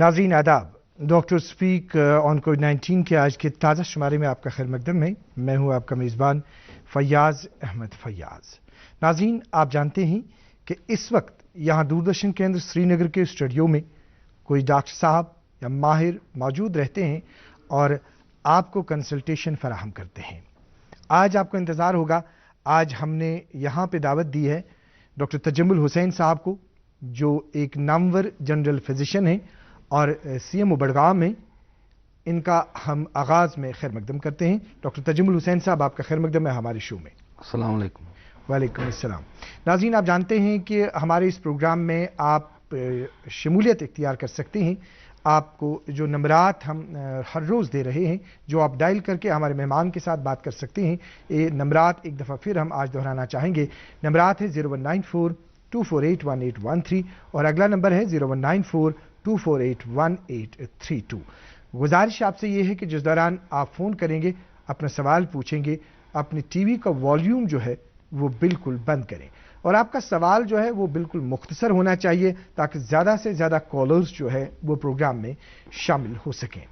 नाज़रीन आदाब, doctor speak on कोविड-19 के आज के ताज़ा शुमारे में आपका खैर मकदम है। मैं हूँ आपका मेज़बान फैयाज़ अहमद फैयाज़। नाज़रीन, आप जानते हैं कि इस वक्त यहाँ दूरदर्शन केंद्र श्रीनगर के स्टूडियो में कोई डॉक्टर साहब या माहिर मौजूद रहते हैं और आपको कंसल्टेशन फराहम करते हैं। आज आपको इंतज़ार होगा, आज हमने यहाँ पे दावत दी है डॉक्टर तजम्मुल हुसैन साहब को, जो एक नामवर जनरल फिजिशियन हैं और सीएमओ बड़गाम में। इनका हम आगाज़ में खैर मकदम करते हैं। डॉक्टर तजम्मुल हुसैन साहब, आपका खैर मकदम है हमारे शो में। अस्सलाम वालेकुम। वालेकुम अस्सलाम। नाज़रीन, आप जानते हैं कि हमारे इस प्रोग्राम में आप शमूलियत इख्तियार कर सकते हैं। आपको जो नंबरात हम हर रोज़ दे रहे हैं, जो आप डायल करके हमारे मेहमान के साथ बात कर सकते हैं, ये नंबरात एक दफ़ा फिर हम आज दोहराना चाहेंगे। नंबरात है 019424818113 और अगला नंबर है 0194248132। गुजारिश आपसे ये है कि जिस दौरान आप फ़ोन करेंगे, अपना सवाल पूछेंगे, अपने टीवी का वॉल्यूम जो है वो बिल्कुल बंद करें और आपका सवाल जो है वो बिल्कुल मुख्तसर होना चाहिए ताकि ज़्यादा से ज़्यादा कॉलर्स जो है वो प्रोग्राम में शामिल हो सकें।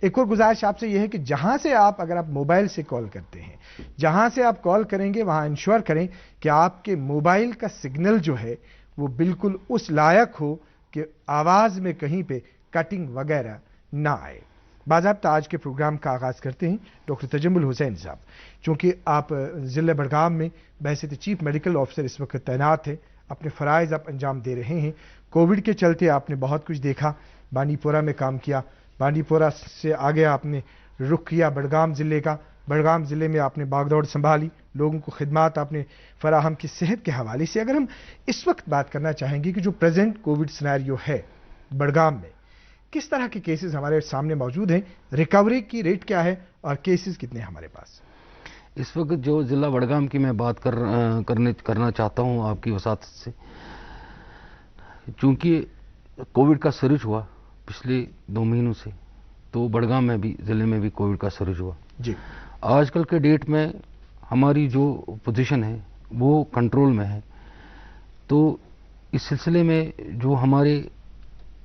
एक और गुजारिश आपसे यह है कि जहां से आप, अगर आप मोबाइल से कॉल करते हैं, जहां से आप कॉल करेंगे वहां इंश्योर करें कि आपके मोबाइल का सिग्नल जो है वो बिल्कुल उस लायक हो कि आवाज़ में कहीं पे कटिंग वगैरह ना आए। बाज़ाब्ता आज के प्रोग्राम का आगाज़ करते हैं डॉक्टर तजम्मुल हुसैन साहब। चूँकि आप ज़िला बड़गाम में बहैसियत चीफ मेडिकल ऑफिसर इस वक्त तैनात हैं, अपने फ़राइज़ आप अंजाम दे रहे हैं। कोविड के चलते आपने बहुत कुछ देखा, बांडीपोरा में काम किया, बांडीपोरा से आगे आपने रुख किया बड़गाम ज़िले का, बड़गाम ज़िले में आपने बागदौड़ संभाली, लोगों को खिदमात आपने फराहम की। सेहत के हवाले से अगर हम इस वक्त बात करना चाहेंगे कि जो प्रेजेंट कोविड सिनेरियो है बड़गाम में, किस तरह के केसेस हमारे सामने मौजूद हैं, रिकवरी की रेट क्या है और केसेस कितने हैं हमारे पास? इस वक्त जो ज़िला बड़गाम की मैं बात करना चाहता हूँ आपकी वसात से, चूँकि कोविड का सर्ज हुआ पिछले 2 महीनों से, तो बड़गाम में भी, ज़िले में भी कोविड का सर्ज हुआ जी। आजकल के डेट में हमारी जो पोजीशन है वो कंट्रोल में है। तो इस सिलसिले में जो हमारे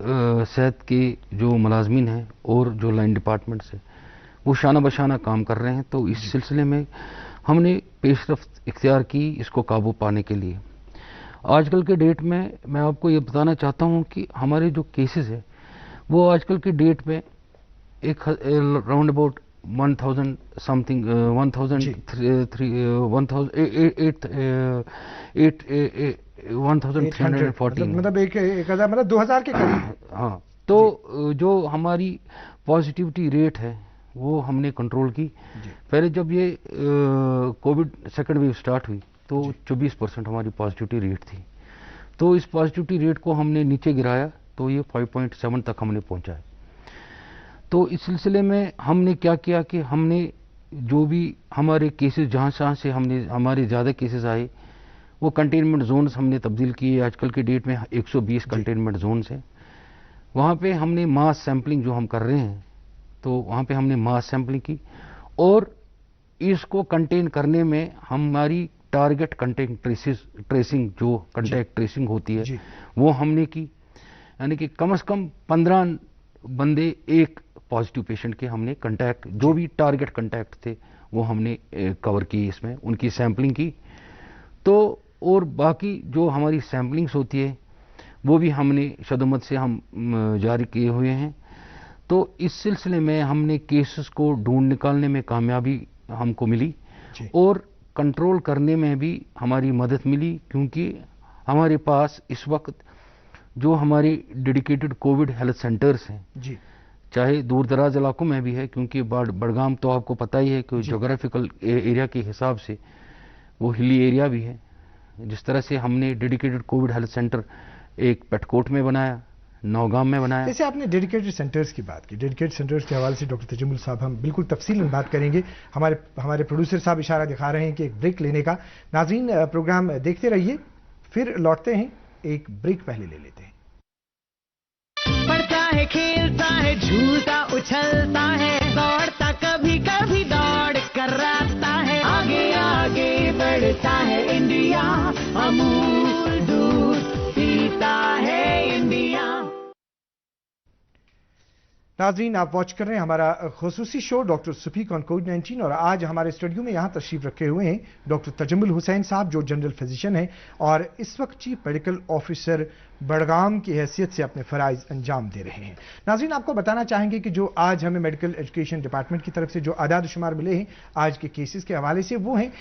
सेहत के जो मुलाजमीन हैं और जो लाइन डिपार्टमेंट से, वो शाना बशाना काम कर रहे हैं। तो इस सिलसिले में हमने पेशरफ्त इख्तियार की इसको काबू पाने के लिए। आजकल के डेट में मैं आपको ये बताना चाहता हूँ कि हमारे जो केसेस है वो आजकल के डेट में एक राउंड अबाउट 1000 समथिंग 1314 मतलब 1000 मतलब 2000 के करीब। हाँ, तो जो हमारी पॉजिटिविटी रेट है वो हमने कंट्रोल की। पहले जब ये कोविड सेकंड वेव स्टार्ट हुई तो 24% हमारी पॉजिटिविटी रेट थी। तो इस पॉजिटिविटी रेट को हमने नीचे गिराया तो ये 5.7 तक हमने पहुंचाया। तो इस सिलसिले में हमने क्या किया कि हमने जो भी हमारे केसेस जहाँ से हमारे ज़्यादा केसेस आए वो कंटेनमेंट जोन्स हमने तब्दील किए। आजकल के डेट में 120 कंटेनमेंट जोन्स हैं। वहाँ पे हमने मास सैम्पलिंग जो हम कर रहे हैं, तो वहाँ पे हमने मास सैम्पलिंग की और इसको कंटेन करने में हमारी टारगेट कंटेक्ट ट्रेसिंग जो कंटेक्ट ट्रेसिंग होती है वो हमने की। यानी कि कम से कम 15 बंदे एक पॉजिटिव पेशेंट के हमने कंटैक्ट, जो भी टारगेट कंटैक्ट थे वो हमने कवर किए, इसमें उनकी सैम्पलिंग की। तो और बाकी जो हमारी सैम्पलिंग्स होती है वो भी हमने शदमत से हम जारी किए हुए हैं। तो इस सिलसिले में हमने केसेस को ढूंढ निकालने में कामयाबी हमको मिली और कंट्रोल करने में भी हमारी मदद मिली, क्योंकि हमारे पास इस वक्त जो हमारे डेडिकेटेड कोविड हेल्थ सेंटर्स हैं जी, चाहे दूर दराज इलाकों में भी है, क्योंकि बड़गाम तो आपको पता ही है कि जोग्राफिकल एरिया के हिसाब से वो हिली एरिया भी है। जिस तरह से हमने डेडिकेटेड कोविड हेल्थ सेंटर एक पेटकोट में बनाया, नौगाम में बनाया। जैसे आपने डेडिकेटेड सेंटर्स की बात की, डेडिकेटेड सेंटर्स के हवाले से डॉक्टर तजम्मुल साहब हम बिल्कुल तफसील में बात करेंगे। हमारे प्रोड्यूसर साहब इशारा दिखा रहे हैं कि एक ब्रेक लेने का। नाज़रीन, प्रोग्राम देखते रहिए, फिर लौटते हैं, एक ब्रेक पहले ले लेते हैं। पढ़ता है, खेलता है, झूलता उछलता है, दौड़ता कभी कभी दौड़ कराता है, आगे आगे बढ़ता है इंडिया, अमूल दूध पीता है इंडिया। नाज़रीन, आप वॉच कर रहे हैं हमारा खुसूसी शो डॉक्टर स्पीक ऑन कोविड-19 और आज हमारे स्टूडियो में यहाँ तशरीफ रखे हुए हैं डॉक्टर तजम्मुल हुसैन साहब, जो जनरल फिजिशियन हैं और इस वक्त चीफ मेडिकल ऑफिसर बड़गाम की हैसियत से अपने फ़राइज़ अंजाम दे रहे हैं। नाज़रीन, आपको बताना चाहेंगे कि जो आज हमें मेडिकल एजुकेशन डिपार्टमेंट की तरफ से जो आदाद शुमार मिले हैं आज के केसेस के हवाले से, वो हैं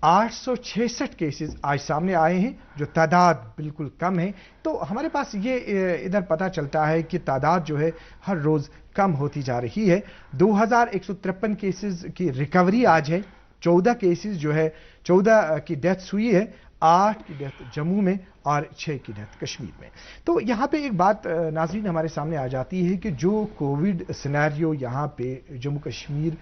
866 केसेस आज सामने आए हैं, जो तादाद बिल्कुल कम है। तो हमारे पास ये इधर पता चलता है कि तादाद जो है हर रोज़ कम होती जा रही है। 2153 केसेस की रिकवरी आज है, 14 केसेस जो है 14 की डेथ्स हुई है, 8 की डेथ जम्मू में और 6 की डेथ कश्मीर में। तो यहाँ पे एक बात नाज़रीन हमारे सामने आ जाती है कि जो कोविड सिनेरियो यहाँ पे जम्मू कश्मीर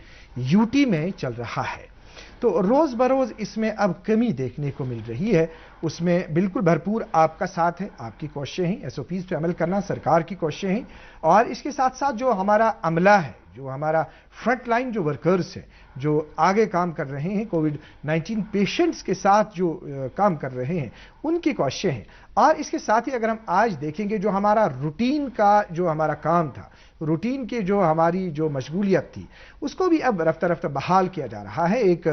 यूटी में चल रहा है, तो रोज़ बरोज़ इसमें अब कमी देखने को मिल रही है। उसमें बिल्कुल भरपूर आपका साथ है, आपकी कोशिशें हैं, एसओपीज़ पे अमल करना सरकार की कोशिशें हैं, और इसके साथ साथ जो हमारा अमला है, जो हमारा फ्रंट लाइन जो वर्कर्स हैं, जो आगे काम कर रहे हैं कोविड-19 पेशेंट्स के साथ जो काम कर रहे हैं, उनकी कोशिशें हैं। और इसके साथ ही अगर हम आज देखेंगे जो हमारा रूटीन का जो हमारा काम था, रूटीन की जो हमारी जो मशगूलियत थी, उसको भी अब रफ्ता रफ्ता बहाल किया जा रहा है। एक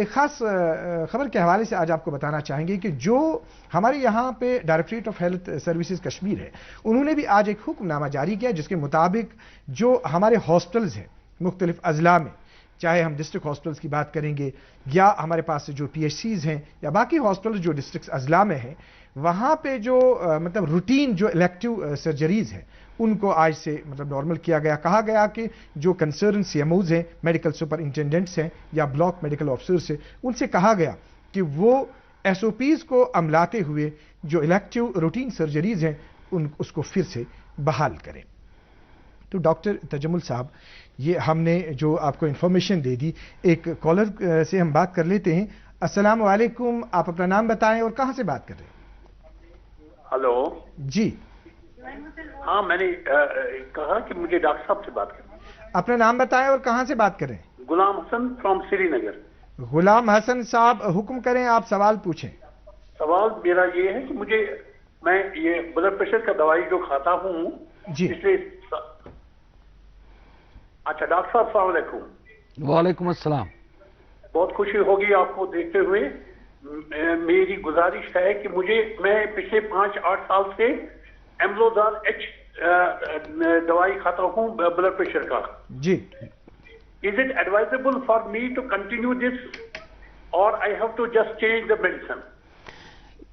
ख़ास खबर के हवाले से आज आपको बताना चाहेंगे कि जो हमारे यहाँ पे directorate of health services Kashmir है, उन्होंने भी आज एक हुक्मनामा जारी किया जिसके मुताबिक जो हमारे हॉस्पिटल्स हैं मुख्तलिफ अजला में, चाहे हम डिस्ट्रिक्ट हॉस्पिटल्स की बात करेंगे या हमारे पास जो पीएचसीज हैं या बाकी हॉस्पिटल्स जो डिस्ट्रिक्ट अजला में हैं, वहाँ पे जो मतलब रूटीन जो इलेक्टिव सर्जरीज हैं उनको आज से मतलब नॉर्मल किया गया। कहा गया कि जो कंसर्न सीएमओज हैं, मेडिकल सुपरिंटेंडेंट्स हैं या ब्लॉक मेडिकल ऑफिसर्स हैं, उनसे कहा गया कि वो एसओपीज़ को अमलाते हुए जो इलेक्टिव रूटीन सर्जरीज हैं उसको फिर से बहाल करें। तो डॉक्टर तजम्मुल साहब, ये हमने जो आपको इन्फॉर्मेशन दे दी, एक कॉलर से हम बात कर लेते हैं। अस्सलाम वालेकुम, आप अपना नाम बताएं और कहां से बात कर रहे हैं? हेलो जी। हाँ, मैंने कहा कि मुझे डॉक्टर साहब से बात करनी है। अपना नाम बताएं और कहां से बात कर रहे हैं? गुलाम हसन फ्रॉम श्रीनगर। गुलाम हसन साहब, हुक्म करें, आप सवाल पूछें। सवाल मेरा ये है कि मैं ये ब्लड प्रेशर का दवाई जो खाता हूँ जी। पिछले अच्छा डॉक्टर साहब, अस्सलाम वालेकुम। वालेकुम अस्सलाम। बहुत खुशी होगी आपको देखते हुए। मेरी गुजारिश है कि मैं पिछले 5-8 साल से एम्लोदार एच दवाई खाता हूँ ब्लड प्रेशर का जी। Is it advisable for me to continue this or I have to just change the medicine?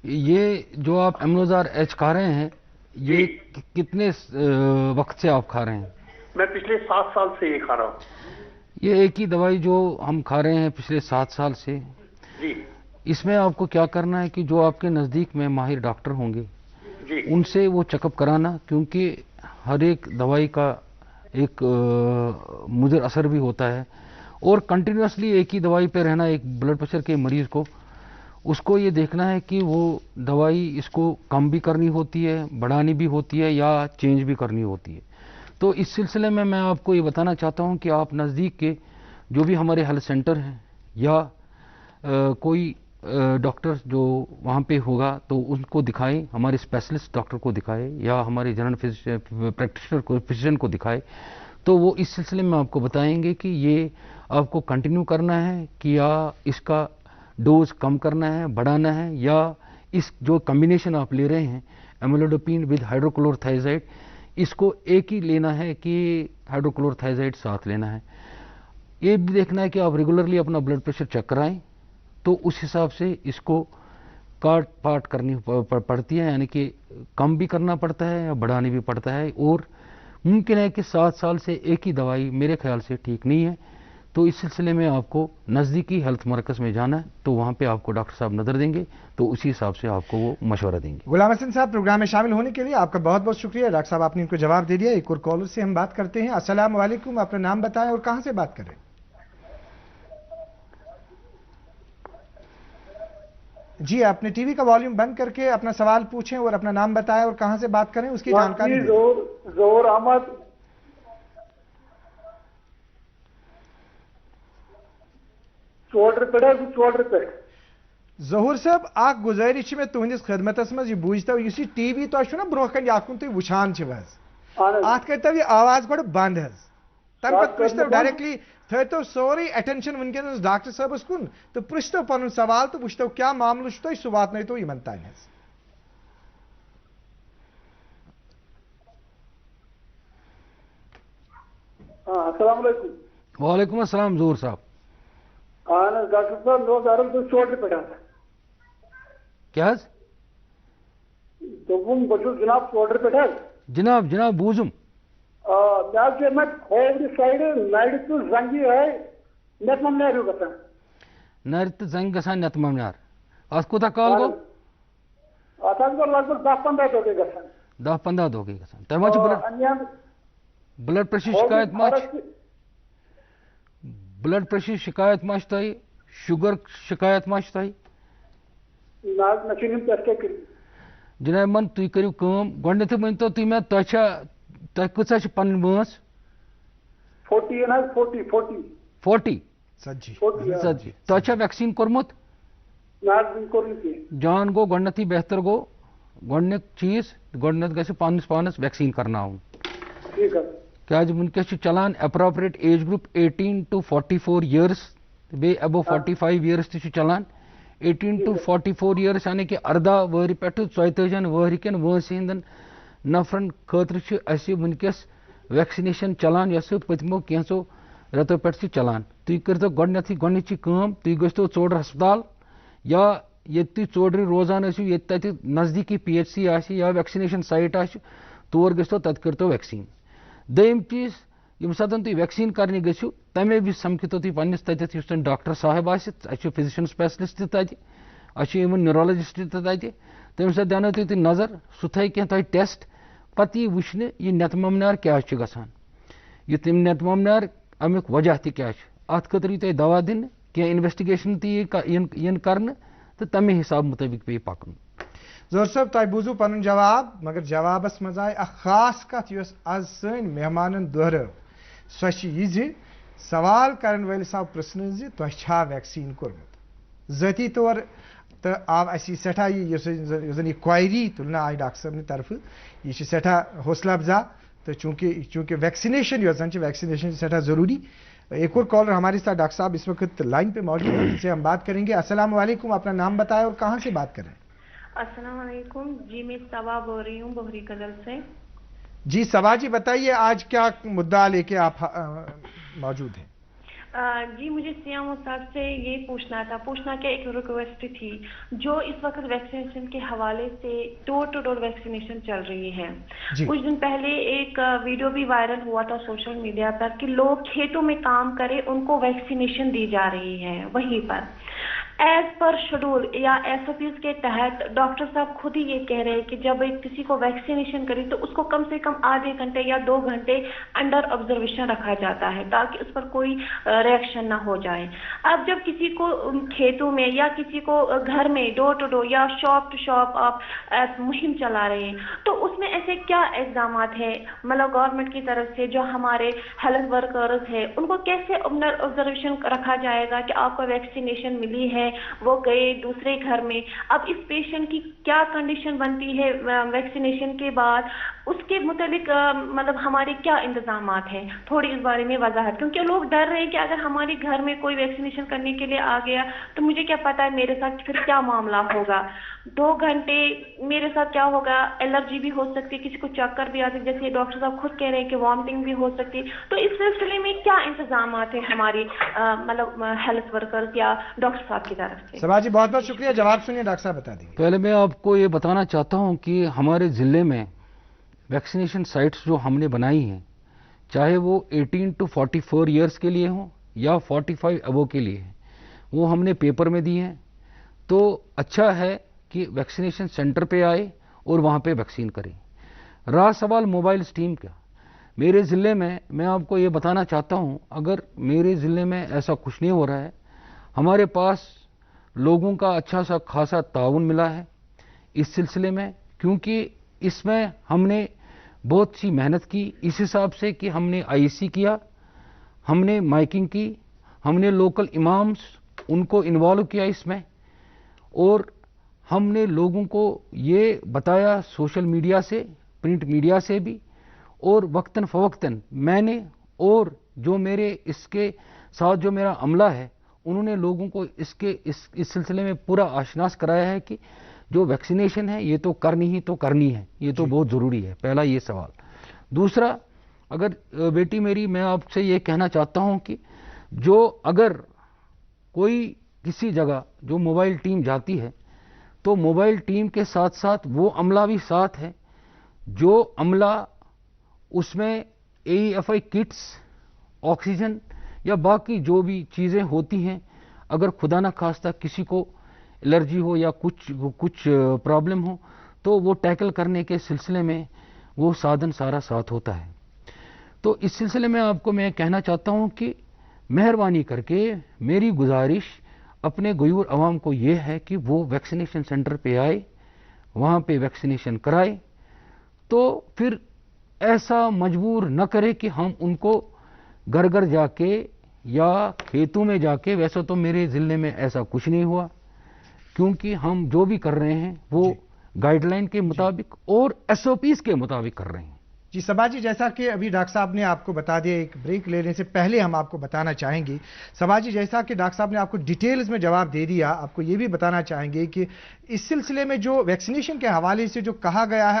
ये जो आप एम्लोदार एच खा रहे हैं, ये कितने वक्त से आप खा रहे हैं? मैं पिछले 7 साल से ये खा रहा हूँ। ये एक ही दवाई जो हम खा रहे हैं पिछले 7 साल से जी। इसमें आपको क्या करना है कि जो आपके नज़दीक में माहिर डॉक्टर होंगे जी, उनसे वो चेकअप कराना, क्योंकि हर एक दवाई का एक मुज़र असर भी होता है, और कंटिन्यूसली एक ही दवाई पे रहना एक ब्लड प्रेशर के मरीज़ को, उसको ये देखना है कि वो दवाई इसको कम भी करनी होती है, बढ़ानी भी होती है या चेंज भी करनी होती है। तो इस सिलसिले में मैं आपको ये बताना चाहता हूँ कि आप नज़दीक के जो भी हमारे हेल्थ सेंटर हैं या कोई डॉक्टर जो वहाँ पे होगा तो उनको दिखाएं, हमारे स्पेशलिस्ट डॉक्टर को दिखाएं या हमारे जनरल प्रैक्टिशनर को, फिजिशियन को दिखाएं। तो वो इस सिलसिले में आपको बताएंगे कि ये आपको कंटिन्यू करना है कि या इसका डोज कम करना है, बढ़ाना है, या इस जो कम्बिनेशन आप ले रहे हैं एमोलोडोपिन विद हाइड्रोक्लोरोथाइजाइड, इसको एक ही लेना है कि हाइड्रोक्लोरोथाइजाइड साथ लेना है। ये भी देखना है कि आप रेगुलरली अपना ब्लड प्रेशर चेक कराएं, तो उस हिसाब से इसको काट पाट करनी पड़ती है, यानी कि कम भी करना पड़ता है या बढ़ानी भी पड़ता है। और मुमकिन है कि 7 साल से एक ही दवाई मेरे ख्याल से ठीक नहीं है, तो इस सिलसिले में आपको नज़दीकी हेल्थ मरकज़ में जाना है, तो वहाँ पे आपको डॉक्टर साहब नज़र देंगे, तो उसी हिसाब से आपको वो मशवरा देंगे। गुलाम हसन साहब, प्रोग्राम में शामिल होने के लिए आपका बहुत बहुत शुक्रिया। डॉक्टर साहब, आपने इनको जवाब दे दिया। एक और कॉलर से हम बात करते हैं। अस्सलाम वालेकुम, अपना नाम बताएं और कहाँ से बात कर रहे हैं? जी, आपने टीवी का वॉल्यूम बंद करके अपना सवाल पूछें और अपना नाम बताएं और कहां से बात करें उसकी जानकारी दें। जोहर अहमद, ज़हूर साहब, आख गुजारिश में तुहंदिस खिदमतस मज यह बूझता टीवी तो ना ब्रोह कन यह तुम वुचान ات کرتو یہ آواز گوڑ بند حظ تم پتہ پرشتو ڈائریکٹلی تھو سوری اٹینشن ونکس ڈاکٹر صاحبس کن تو پرشتو پن سوال تو وچتو کیا معاملہ تہ سہ واتنو یمن تان حظ. السلام علیکم. وعلیکم السلام ظہور صاحب. ڈاکٹر صاحب میں دارم تو چوٹر پہ کیا حظ دوم بچو جناب چوٹر پہ جناب جناب بوزم میں کھوور سائڈ نڑ تو زنگی ہے نیت ممنار گژھان نر تو زنگ گژھان نیت ممنار ات کوتاہ کال گو ات گو لگ بھگ 10-15 دۄہ گٔے گژھان 10-15 دۄہ گٔے گژھان تۄہہِ ما چھُ بلڈ پریشر شکایت ما بلڈ پریشر شکایت ما چھِ تۄہہِ شُگر شکایت ما چھِ تۄہہِ نہ چھِ یِم ٹیسٹ کٔرِتھ جناب من تُہۍ کٔرِو کٲم گۄڈنیٚتھٕے ؤنۍتو تُہۍ مےٚ تۄہہِ چھا تۄہہِ کۭژاہ چھِ پنٕنۍ وٲنٛس 40 ژتجی تۄہہِ چھا ویکسیٖن کوٚرمُت جان گوٚو گۄڈنیٚتھٕے بہتر گوٚو گۄڈنیُک چیٖز گۄڈنیٚتھ گژھِ پننِس پانس ویکسیٖن کرناوُن کیازِ ونکس چھُ چلان appropriate age group 18 to 44 years بیٚیہِ ابو 45 years تہِ چھُ چلان 18 to 44 years یعنی کہ 18 وہرِ پٮ۪ٹھٕ 42 وہرِ کٮ۪ن وٲنٛسہِ ہٕنٛدٮ۪ن نفرن خٲطرٕ چھِ اَسہِ ونکس ویکسِنیشن چلان یۄس پٔتمو کینٛژو رٮ۪تو پٮ۪ٹھ چھِ چلان. تُہۍ کٔرۍتو گۄڈنیٚتھٕے گۄڈنِچی کٲم تُہۍ گٔژھۍتو ژوٚڈر ہسپتال یا ییٚتہِ تُہۍ ژوٚڈرِ روزان ٲسِو ییٚتہِ تَتہِ نزدیٖکی PHC آسہِ یا ویکسِنیشن سایٹ آسہِ تور گٔژھۍتو تَتہِ کٔرۍتو ویکسیٖن. دوٚیِم چیٖز ییٚمہِ ساتہٕ تُہۍ ویکسیٖن کرنہِ گٔژھِو تَمے وِزِ سمکھِتو تُہۍ پننِس تَتٮ۪تھ یُس تۄہہِ ڈاکٹر صاحب آسہِ اَسہِ چھُ فِزِشن سپیشلسٹ تہِ تَتہِ اَسہِ چھُ اِوٕن نیورولجسٹ تہِ تَتہِ تَمہِ ساتہٕ دیٛانٲیِو تُہۍ نظر سُہ تھایہِ کینٛہہ تۄہہِ ٹیسٹ پتہٕ یی وٕچھنہٕ یہِ نیٚتہٕ ممنار کیٛازِ چھُ گژھان یہِ تٔمۍ نیٚتہٕ ممنار امیُک وجہ تہِ کیٛاہ چھُ اتھ خٲطرٕ یی تۄہہِ دوا دِنہٕ کینٛہہ انویسٹِگیشن تہِ یِن کرنہٕ تہٕ تَمے حساب مُطٲبق پیٚیہِ پکُن. ظہور صٲب تۄہہِ بوٗزوٗ پنُن جواب مگر جوابس منٛز آیہِ اکھ خاص کتھ یۄس آز سٲنۍ مہمانن دۄہرٲو سۄ چھِ یہِ زِ سوال کرن وٲلِس آو پرژھنہٕ زِ تۄہہِ چھا ویکسیٖن کوٚرمُت ذٲتی طور تہٕ آو اَسہِ یہِ سٮ۪ٹھاہ یُس زن یہِ کویری تُلنہٕ آیہِ ڈاکٹر صٲبنہِ طرفہٕ یہِ چھِ سٮ۪ٹھاہ حوصلہٕ افزا تہٕ چوٗنٛکہِ ویکسِنیشن یۄس زن چھِ ویکسِنیشن چھِ سٮ۪ٹھاہ ضروٗری. ایک اور کالر ہمارے ساتھ ڈاکٹر صاحب اس وقت لائن پہ موجود ہیں جن سے ہم بات کریں گے. السلام علیکم, اپنا نام بتائیں اور کہاں سے بات کر رہے ہیں؟ السلام علیکم جی میں صبا بول رہی ہوں بحری کدل سے. جی صبا جی بتائیے آج کیا مدعا لے کے آپ موجود ہیں؟ جی مجھے سیام صاحب سے یہ پوچھنا کہ ایک ریکویسٹ تھی جو اس وقت ویکسینیشن کے حوالے سے ڈور ٹو ڈور ویکسینیشن چل رہی ہے. کچھ دن پہلے ایک ویڈیو بھی وائرل ہوا تھا سوشل میڈیا پر کہ لوگ کھیتوں میں کام کرے ان کو ویکسینیشن دی جا رہی ہے وہیں پر ایز پر شیڈول یا SOPs کے تحت ڈاکٹر صاحب خود ہی یہ کہہ رہے ہیں کہ جب ایک کسی کو ویکسینیشن کری تو اس کو کم سے کم آدھے گھنٹے یا 2 گھنٹے انڈر آبزرویشن رکھا جاتا ہے تاکہ اس پر کوئی ریئیکشن نہ ہو جائے. اب جب کسی کو کھیتوں میں یا کسی کو گھر میں ڈور ٹو ڈور یا شاپ ٹو شاپ آپ مہم چلا رہے ہیں تو اس میں ایسے کیا اقدامات ہیں مطلب گورنمنٹ کی طرف سے جو ہمارے ہیلتھ ورکرز ہیں ان کو کیسے انڈر آبزرویشن رکھا جائے گا کہ آپ کو ویکسینیشن ملی ہے وہ گئے دوسرے گھر میں اب اس پیشنٹ کی کیا کنڈیشن بنتی ہے ویکسینیشن کے بعد اس کے متعلق مطلب ہمارے کیا انتظامات ہیں تھوڑی اس بارے میں وضاحت کیونکہ لوگ ڈر رہے ہیں کہ اگر ہمارے گھر میں کوئی ویکسینیشن کرنے کے لیے آ گیا تو مجھے کیا پتا ہے میرے ساتھ پھر کیا معاملہ ہوگا 2 گھنٹے میرے ساتھ کیا ہوگا الرجی بھی ہو سکتی کسی کو چکر بھی آ سکتی جیسے ڈاکٹر صاحب خود کہہ رہے ہیں کہ وامٹنگ بھی ہو سکتی تو اس سلسلے میں کیا انتظامات ہیں ہماری مطلب ہیلتھ ورکرز یا ڈاکٹر صاحب کی طرف سے. صبا جی بہت بہت شکریہ, جواب سنیے ڈاکٹر صاحب بتا دیں گے. پہلے میں آپ کو یہ بتانا چاہتا ہوں کہ ہمارے ضلع میں ویکسینیشن سائٹس جو ہم نے بنائی ہیں چاہے وہ 18 to 44 ایئرس کے لیے ہوں یا 45 ابو کے لیے ہیں وہ ہم نے پیپر میں دی ہیں. تو اچھا ہے کہ ویکسینیشن سینٹر پہ آئے اور وہاں پہ ویکسین کریں. رہا سوال موبائل اسٹیم کا, میرے ضلع میں آپ کو یہ بتانا چاہتا ہوں اگر میرے ضلع میں ایسا کچھ نہیں ہو رہا ہے ہمارے پاس لوگوں کا اچھا سا خاصا تعاون ملا ہے اس سلسلے میں کیونکہ اس میں ہم نے بہت سی محنت کی اس حساب سے کہ ہم نے IEC کیا, ہم نے مائکنگ کی, ہم نے لوکل امامس ان کو انوالو کیا اس میں اور ہم نے لوگوں کو یہ بتایا سوشل میڈیا سے پرنٹ میڈیا سے بھی اور وقتاً فوقتاً میں نے اور جو میرے اس کے ساتھ جو میرا عملہ ہے انہوں نے لوگوں کو اس سلسلے میں پورا آشناس کرایا ہے کہ جو ویکسینیشن ہے یہ تو کرنی ہے، یہ تو بہت ضروری ہے. پہلا یہ سوال. دوسرا، اگر بیٹی میری، میں آپ سے یہ کہنا چاہتا ہوں کہ اگر کوئی کسی جگہ جو موبائل ٹیم جاتی ہے تو موبائل ٹیم کے ساتھ ساتھ وہ عملہ بھی ساتھ ہے جو عملہ اس میں AEFI کٹس، آکسیجن یا باقی جو بھی چیزیں ہوتی ہیں، اگر خدا نہ خواستہ کسی کو الرجی ہو یا کچھ پرابلم ہو تو وہ ٹیکل کرنے کے سلسلے میں وہ سادن سارا ساتھ ہوتا ہے. تو اس سلسلے میں آپ کو میں کہنا چاہتا ہوں کہ مہربانی کر کے میری گزارش اپنے غیور عوام کو یہ ہے کہ وہ ویکسینیشن سینٹر پہ آئے، وہاں پہ ویکسینیشن کرائے. تو پھر ایسا مجبور نہ کرے کہ ہم ان کو گھر گھر جا کے یا کھیتوں میں جا کے، ویسا تو میرے ضلع میں ایسا کچھ نہیں ہوا، کیونکہ ہم جو بھی کر رہے ہیں وہ گائیڈ لائن کے مطابق اور SOPs کے مطابق کر رہے ہیں. جی صبا جی، جیسا کہ ابھی ڈاکٹر صاحب نے آپ کو بتا دیا، ایک بریک لینے سے پہلے ہم آپ کو بتانا چاہیں گے صبا جی، جیسا کہ ڈاکٹر صاحب نے آپ کو ڈیٹیلز میں جواب دے دیا، آپ کو یہ بھی بتانا چاہیں گے کہ اس سلسلے میں جو ویکسینیشن کے حوالے سے جو کہا گیا ہے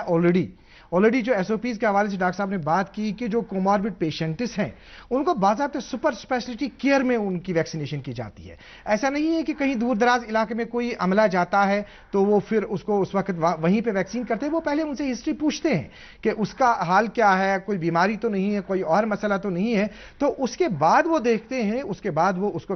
آلریڈی جو SOPs کے حوالے سے ڈاکٹر صاحب نے بات کی کہ جو کوماربڈ پیشنٹس ہیں ان کو باضابطہ سپر اسپیشلٹی کیئر میں ان کی ویکسینیشن کی جاتی ہے. ایسا نہیں ہے کہ کہیں دور دراز علاقے میں کوئی عملہ جاتا ہے تو وہ پھر اس کو اس وقت وہیں پہ ویکسین کرتے ہیں. وہ پہلے ان سے ہسٹری پوچھتے ہیں کہ اس کا حال کیا ہے، کوئی بیماری تو نہیں ہے، کوئی اور مسئلہ تو نہیں ہے، تو اس کے بعد وہ دیکھتے ہیں، اس کے بعد وہ اس کی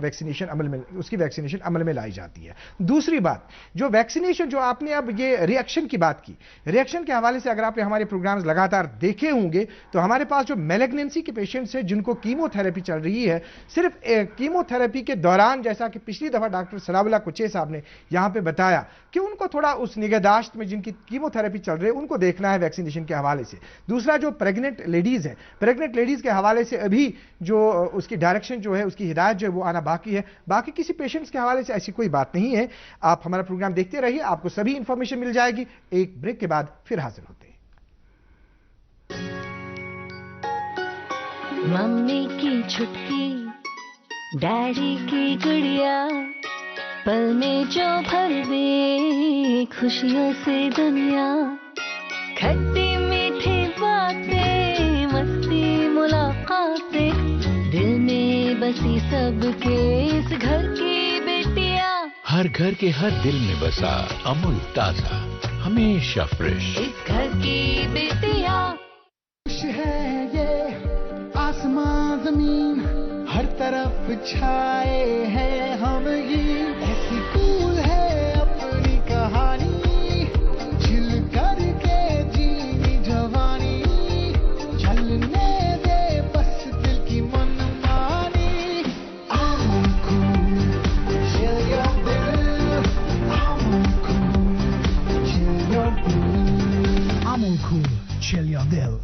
ویکسینیشن عمل میں لائی جاتی ہے. دوسری بات، جو ویکسینیشن جو آپ نے اب یہ ریئیکشن کی بات کی، ریئیکشن کے حوالے سے اگر آپ نے ہمارے پروگرامز لگاتار دیکھے ہوں گے تو ہمارے پاس جو میلیگننسی کے پیشنٹس ہیں جن کو کیمو تھراپی چل رہی ہے، صرف کیمو تھراپی کے دوران، جیسا کہ پچھلی دفعہ ڈاکٹر ثناء اللہ کچے صاحب نے یہاں پہ بتایا کہ ان کو تھوڑا اس نگہداشت میں جن کی کیمو تھراپی چل رہی ہے ان کو دیکھنا ہے ویکسینیشن کے حوالے سے. دوسرا جو پریگننٹ لیڈیز ہیں، پریگننٹ لیڈیز کے حوالے سے ابھی جو اس کی ڈائریکشن جو ہے، اس کی ہدایت جو ہے وہ آنا باقی ہے. باقی کسی پیشنٹس کے حوالے سے ایسی کوئی بات نہیں ہے. آپ ہمارا پروگرام دیکھتے رہیے، آپ کو سبھی انفارمیشن مل جائے گی. ایک بریک کے بعد پھر حاضر ہوتے ہیں. ممی کی چھٹکی، ڈیڈی کی گڑیا، پل میں جو بھر دے خوشیوں سے دنیا، کھٹی میٹھی باتیں، مستی ملاقاتیں، دل میں بسی سب کے اس گھر کی بیٹیاں، ہر گھر کے ہر دل میں بسا امول تازہ، ہمیشہ فریش، اس گھر کی بیٹیاں. خوش ہے یہ آسمان زمین، ہر طرف چھائے ہیں ہم ہی، ایسی کول ہے اپنی کہانی، چل کر کے جینی جوانی، چلنے دے بس دل کی من مانی. امول کول چل your دل، امول کول چل your دل، امول کول چل your دل.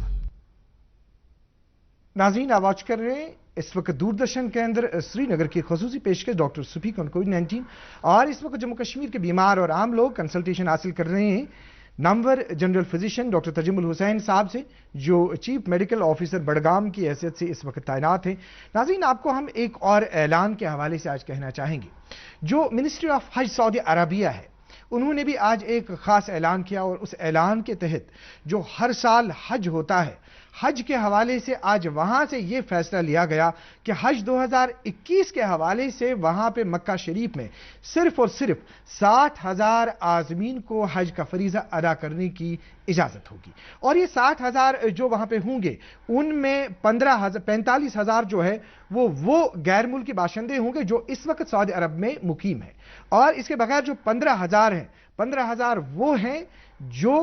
ناظرین، آپ واچ کر رہے ہیں اس وقت دوردرشن کے اندر سری نگر کی خصوصی پیشکش ڈاکٹر سپیک آن کووڈ-19، اور اس وقت جموں کشمیر کے بیمار اور عام لوگ کنسلٹیشن حاصل کر رہے ہیں نامور general physician doctor Tajamul Hussain صاحب سے، جو چیف میڈیکل آفیسر بڑگام کی حیثیت سے اس وقت تعینات ہیں. ناظرین، آپ کو ہم ایک اور اعلان کے حوالے سے آج کہنا چاہیں گے. جو منسٹری آف حج سعودی عربیہ ہے انہوں نے بھی آج ایک خاص اعلان کیا، اور اس اعلان کے تحت جو ہر سال حج ہوتا ہے، حج کے حوالے سے آج وہاں سے یہ فیصلہ لیا گیا کہ حج 2021 کے حوالے سے وہاں پہ مکہ شریف میں صرف اور صرف 60,000 عازمین کو حج کا فریضہ ادا کرنے کی اجازت ہوگی. اور یہ 60,000 جو وہاں پہ ہوں گے ان میں 45,000 جو ہے وہ غیر ملکی باشندے ہوں گے جو اس وقت سعودی عرب میں مقیم ہیں. اور اس کے بغیر جو 15,000 ہیں، 15,000 وہ ہیں جو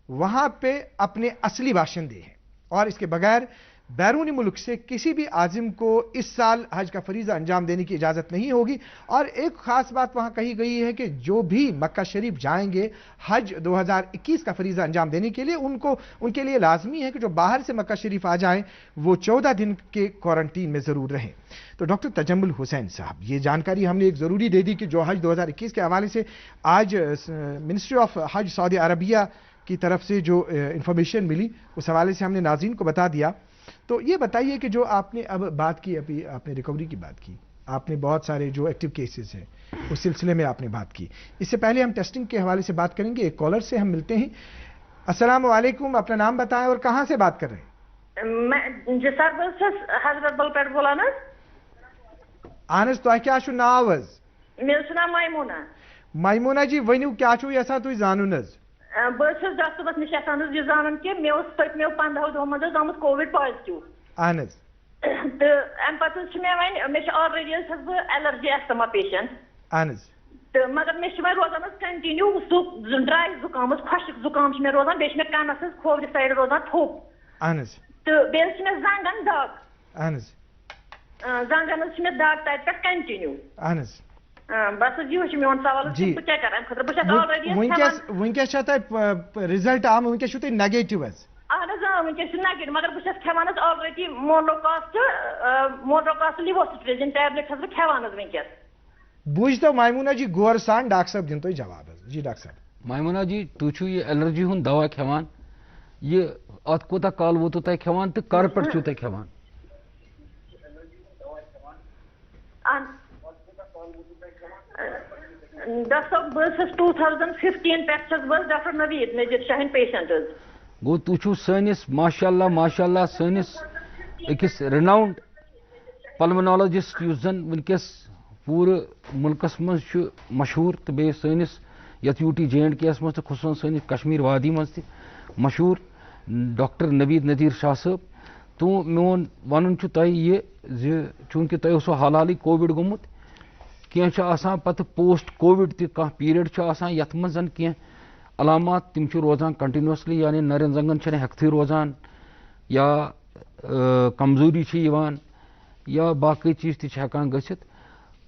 وہاں پہ اپنے اصلی باشندے ہیں. اور اس کے بغیر بیرونی ملک سے کسی بھی عازم کو اس سال حج کا فریضہ انجام دینے کی اجازت نہیں ہوگی. اور ایک خاص بات وہاں کہی گئی ہے کہ جو بھی مکہ شریف جائیں گے حج 2021 کا فریضہ انجام دینے کے لیے، ان کے لیے لازمی ہے کہ جو باہر سے مکہ شریف آ جائیں وہ 14 دن کے کوارنٹین میں ضرور رہیں. تو ڈاکٹر تجمل حسین صاحب، یہ جانکاری ہم نے ایک ضروری دے دی کہ جو حج 2021 کے حوالے سے آج منسٹری آف حج سعودی عربیہ की तरफ से जो इंफॉर्मेशन मिली उस हवाले से हमने नाज़रीन को बता दिया। तो ये बताइए कि जो आपने अब बात की, अभी आपने रिकवरी की बात की, आपने बहुत सारे जो एक्टिव केसेस हैं उस सिलसिले में आपने बात की। इससे पहले हम टेस्टिंग के हवाले से बात करेंगे। एक कॉलर से हम मिलते हैं। अस्सलाम वालेकुम, अपना नाम बताएं और कहाँ से बात कर रहे हैं? मैं जिसार बस हजरत बल पे बोला ना आनस तो क्या नाव हज? मेरा नाम मायमूना। मायमूना जी वनु क्या यसा तुम जानून हज? बस डॉक्टर नश यह जान कि मे पत्मो 15 दो मज आमुत कोविड पॉजिटिव। अहन तो अम पे मे ऑलरेडी एलर्जी अस्थमा पेशेंट। अहन तो मगर मे रोजान कंटिन्यू ड्राई जुकाम खुशक जुकाम मे रोजान बे मे कनस खोवरि साइड रोजान थोप। अहन तो बे मे जंगन दाग। अहन जंगन मे दाग तत पे कंटिन्यू। अहन बस यह मेन सवाल क्या कर रिजल्ट आम वनकस नेगेटिव अहन वनकस नेगेटिव मगर बस खेवान ऑलरेडी मोनोकास्ट लिवोसिट्रेजिन टैबलेट खेवान वनकस। बुझ तो मायमूना जी गौर सान डॉक्टर साहब दिन तो जवाब। जी डॉक्टर साहब। मायमूना जी तुम ये एलर्जी हुंद दवा खेवान, ये अत कोता काल वोतु तय खेवान तो कर पे छू तय खेवान? डॉक्टर साहब बस 2015 पे डॉक्टर नवीद नजीर शाहीन पेशेंट। गो तुम सनिस माशाल्लाह माशाल्लाह सनिस अकिस रिनाउंड पल्मोनोलॉजिस्ट युस जन वनकस पूरे मुल्कस मज मशहूर तो बे सनिस यथ यूटी JNK मज तो खुसूसन सनिस कश्मीर वादी मज मशहूर डॉक्टर नवीद नजीर शाह साहब। तो मोन वन ये चूंकि तुम हाल हाल कोविड गोमुत कह पत पोस्ट कोविड तह पीरियड यथ मज कह अलामात तम रोजान कंटिन्यूसली यानी नरन जंगन हेक्थी रोजान या कमजोरी या बाकी चीज तकान गसित।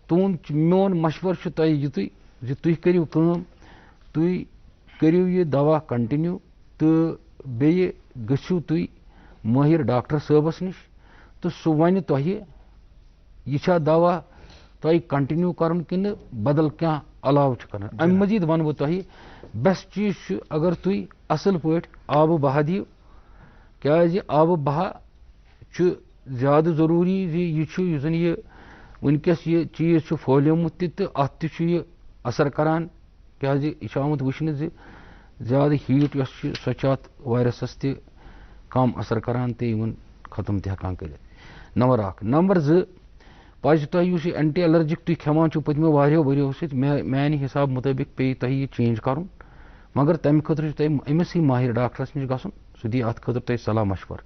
तुम मोन मशवर तुह युत तुम करियो तुम करियो ये दवा कंटिन्यू तो बे गसियो तुम माहिर डॉक्टर साहबस निश तो सह वन तुह यह दवा तुह कंटिन्यू करन कि बदल क्या अलाव कर। अम मजीद वन बह तुह बेस्ट चीज अगर तुम असल पे आब बहा दियो क्या आब बहा ज्यादा जरूरी यह जन यह वनकस ये चीज फहलियोमुत तो अत यह असर करान क्या यह आमुत वुचन ज्यादा हीट सह वायरसस त कम असर करान तो खत्म तकान कर। नंबर 1 नंबर 2 पज तुह एंटी एलर्जिक तुम खेवान पत्मो वारियो वरियो मान हिसाब मुताबिक पे तुह यह चेंज कर मगर तम खतर अमिस ही माहिर डॉक्टरस नश गसन सह दी अत खतर तुह सलाह मशवर।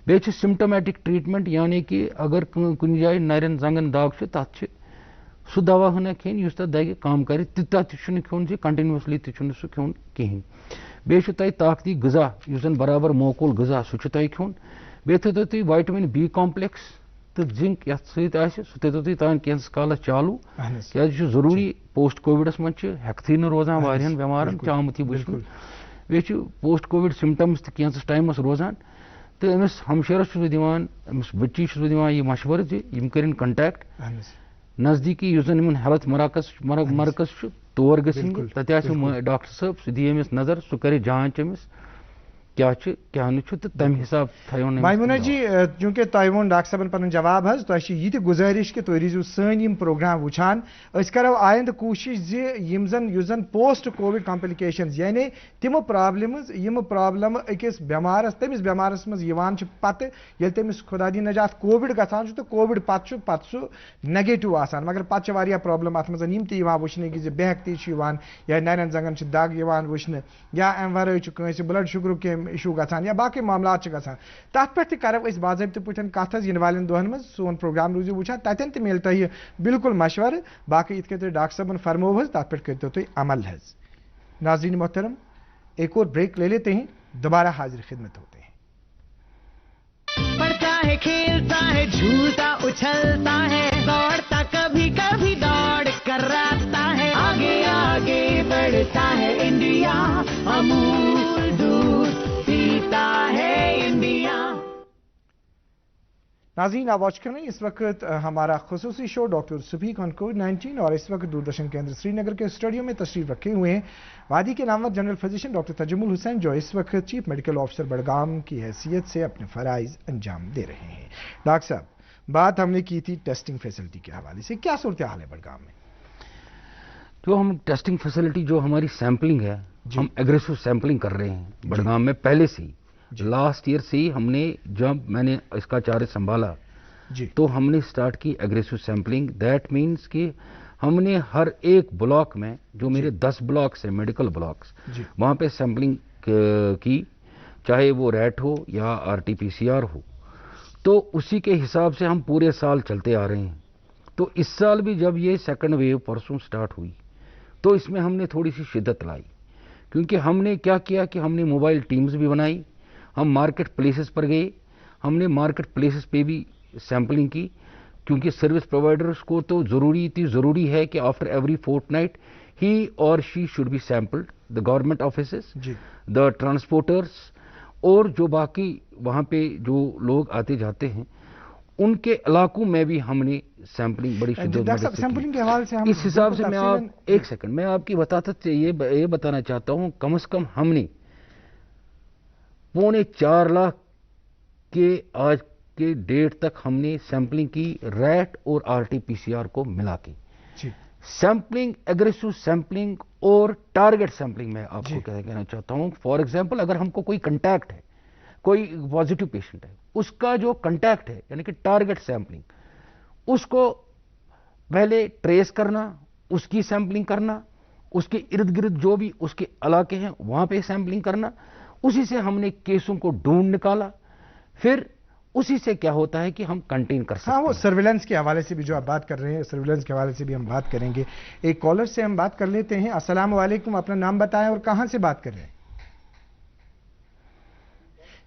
बे सिम्टमेटिक ट्रीटमेंट यानी कि अगर कुन जाए नरन जंगन दाग तथ सह दवा हना खेन तथ दगे कम कर तूत खोन कंटिन्यूसली सह खोन कहें। बे तुह ताकती गजा जन बराबर मोकूल गजा सह तुह खोन। बे थो तुम विटामिन B कॉम्प्लेक्स तो जिंक ये सह थो तुम तान कैंस कालस चालू क्या जरूरी पोस्ट कोविडस मज हेक्थी न रोजान वारियन बेमारन आमुत यह वुचन। बे पोस्ट कोविड सिम्टम्स कैंस टाइमस रोजान तो अमिस हमशेरस दिवान अमिस बच्ची यह मशवर यम करें कंटैक्ट नजदीकी जन हेल्थ मरकज तौर गन तत डॉक्टर साहब सह दी अमिस नजर सह करे जांच अमिस क्या तो तम हिसाब थो। मायमूना जी चूंकि तुह वो डॉक्टर साहबन पन जवाब हज तुह यह गुजारिश कि तुम रूजो सन प्रोग्राम वुचान करो आयंद कोशिश जन पोस्ट कोविड कॉम्प्लिकेशन यानी तम प्रॉब्लम अकिस बेमारस तमिस बेमारस मज पत ये तमिस खुदा दी नजात कोविड गसान तो कोविड पत सह नेगेटिव आसान मगर पत प्रॉब्लम अत मज वुचन कि बेहकती या नरन जंगन दाग वुचन या अम वर ब्लड शुगर के इशू गसान या बाकी मामला गसान तथ पे करो बाज़ाब्त पे कथ इन वालन दोहन मज सोन प्रोग्राम रूजो वुचान तथन त मिल तुह बिल्कुल मशवर बाकी इत तुम डॉक्टर साहबन फरमो हज तथ पे करो तुम अमल हज। नाज़रीन मोहतरम एक और ब्रेक ले लेते हैं, दोबारा हाजिर खिदमत होते हैं। पढ़ता है खेलता है झूलता उछलता है दौड़ता कभी कभी दौड़ कराता है आगे आगे बढ़ता है इंडिया अमूल दूध पीता है इंडिया। नाज़रीन आप वॉच कर रहे हैं इस वक्त हमारा खुसूसी शो डॉक्टर सुफीक ऑन कोविड-19 और इस वक्त दूरदर्शन केंद्र श्रीनगर के स्टूडियो में तशरीफ रखे हुए हैं वादी के Namvar general physician doctor Tajamul Hussain जो इस वक्त चीफ मेडिकल ऑफिसर बड़गाम की हैसियत से अपने फराइज अंजाम दे रहे हैं। डॉक्टर साहब, बात हमने की थी टेस्टिंग फैसिलिटी के हवाले से, क्या सूरत हाल है बड़गाम में? जो हम टेस्टिंग फैसिलिटी, जो हमारी सैंपलिंग है, हम एग्रेसिव सैंपलिंग कर रहे हैं बड़गाम में पहले से ही। लास्ट ईयर से ही हमने, जब मैंने इसका चार्ज संभाला तो हमने स्टार्ट की एग्रेसिव सैंपलिंग। दैट मीन्स कि हमने हर एक ब्लॉक में, जो मेरे 10 ब्लॉक्स हैं मेडिकल ब्लॉक्स, वहां पे सैंपलिंग की, चाहे वो रैट हो या आरटीपीसीआर हो। तो उसी के हिसाब से हम पूरे साल चलते आ रहे हैं। तो इस साल भी जब ये सेकंड वेव परसों स्टार्ट हुई तो इसमें हमने थोड़ी सी शिद्दत लाई, क्योंकि हमने क्या किया कि हमने मोबाइल टीम्स भी बनाई, हम मार्केट प्लेसेस पर गए, हमने मार्केट प्लेसेस पे भी सैंपलिंग की, क्योंकि सर्विस प्रोवाइडर्स को तो ज़रूरी है कि आफ्टर एवरी फोर्टनाइट ही और she should be sampled, the government offices, the transporters और जो बाकी वहाँ पे जो लोग आते जाते हैं उनके इलाकों में भी हमने सैंपलिंग बड़ी शिद्दत सैंपलिंग के हवाले से हम इस हिसाब से मैं आप एक सेकंड मैं आपकी ये बताना चाहता हूँ, कम से कम हमने 4.25 लाख के आज के डेट तक हमने सैंपलिंग की, रैट और आरटीपीसीआर को मिला के। सैंपलिंग, एग्रेसिव सैंपलिंग और टारगेट सैंपलिंग मैं आपको कहना चाहता हूं। फॉर एग्जांपल, अगर हमको कोई कंटैक्ट है, कोई पॉजिटिव पेशेंट है, उसका जो कंटैक्ट है यानी कि टारगेट सैंपलिंग, उसको पहले ट्रेस करना, उसकी सैंपलिंग करना, उसके इर्द गिर्द जो भी उसके इलाके हैं वहां पे सैंपलिंग करना, उसी से हमने केसों को ढूंढ निकाला, फिर उसी से क्या होता है कि हम कंटेन कर सकते हैं। हाँ, वो सर्विलेंस के हवाले से भी जो आप बात कर रहे हैं, सर्विलेंस के हवाले से भी हम बात करेंगे। एक कॉलर से हम बात कर लेते हैं। अस्सलाम वालेकुम, अपना नाम बताएं और कहां से बात कर रहे हैं?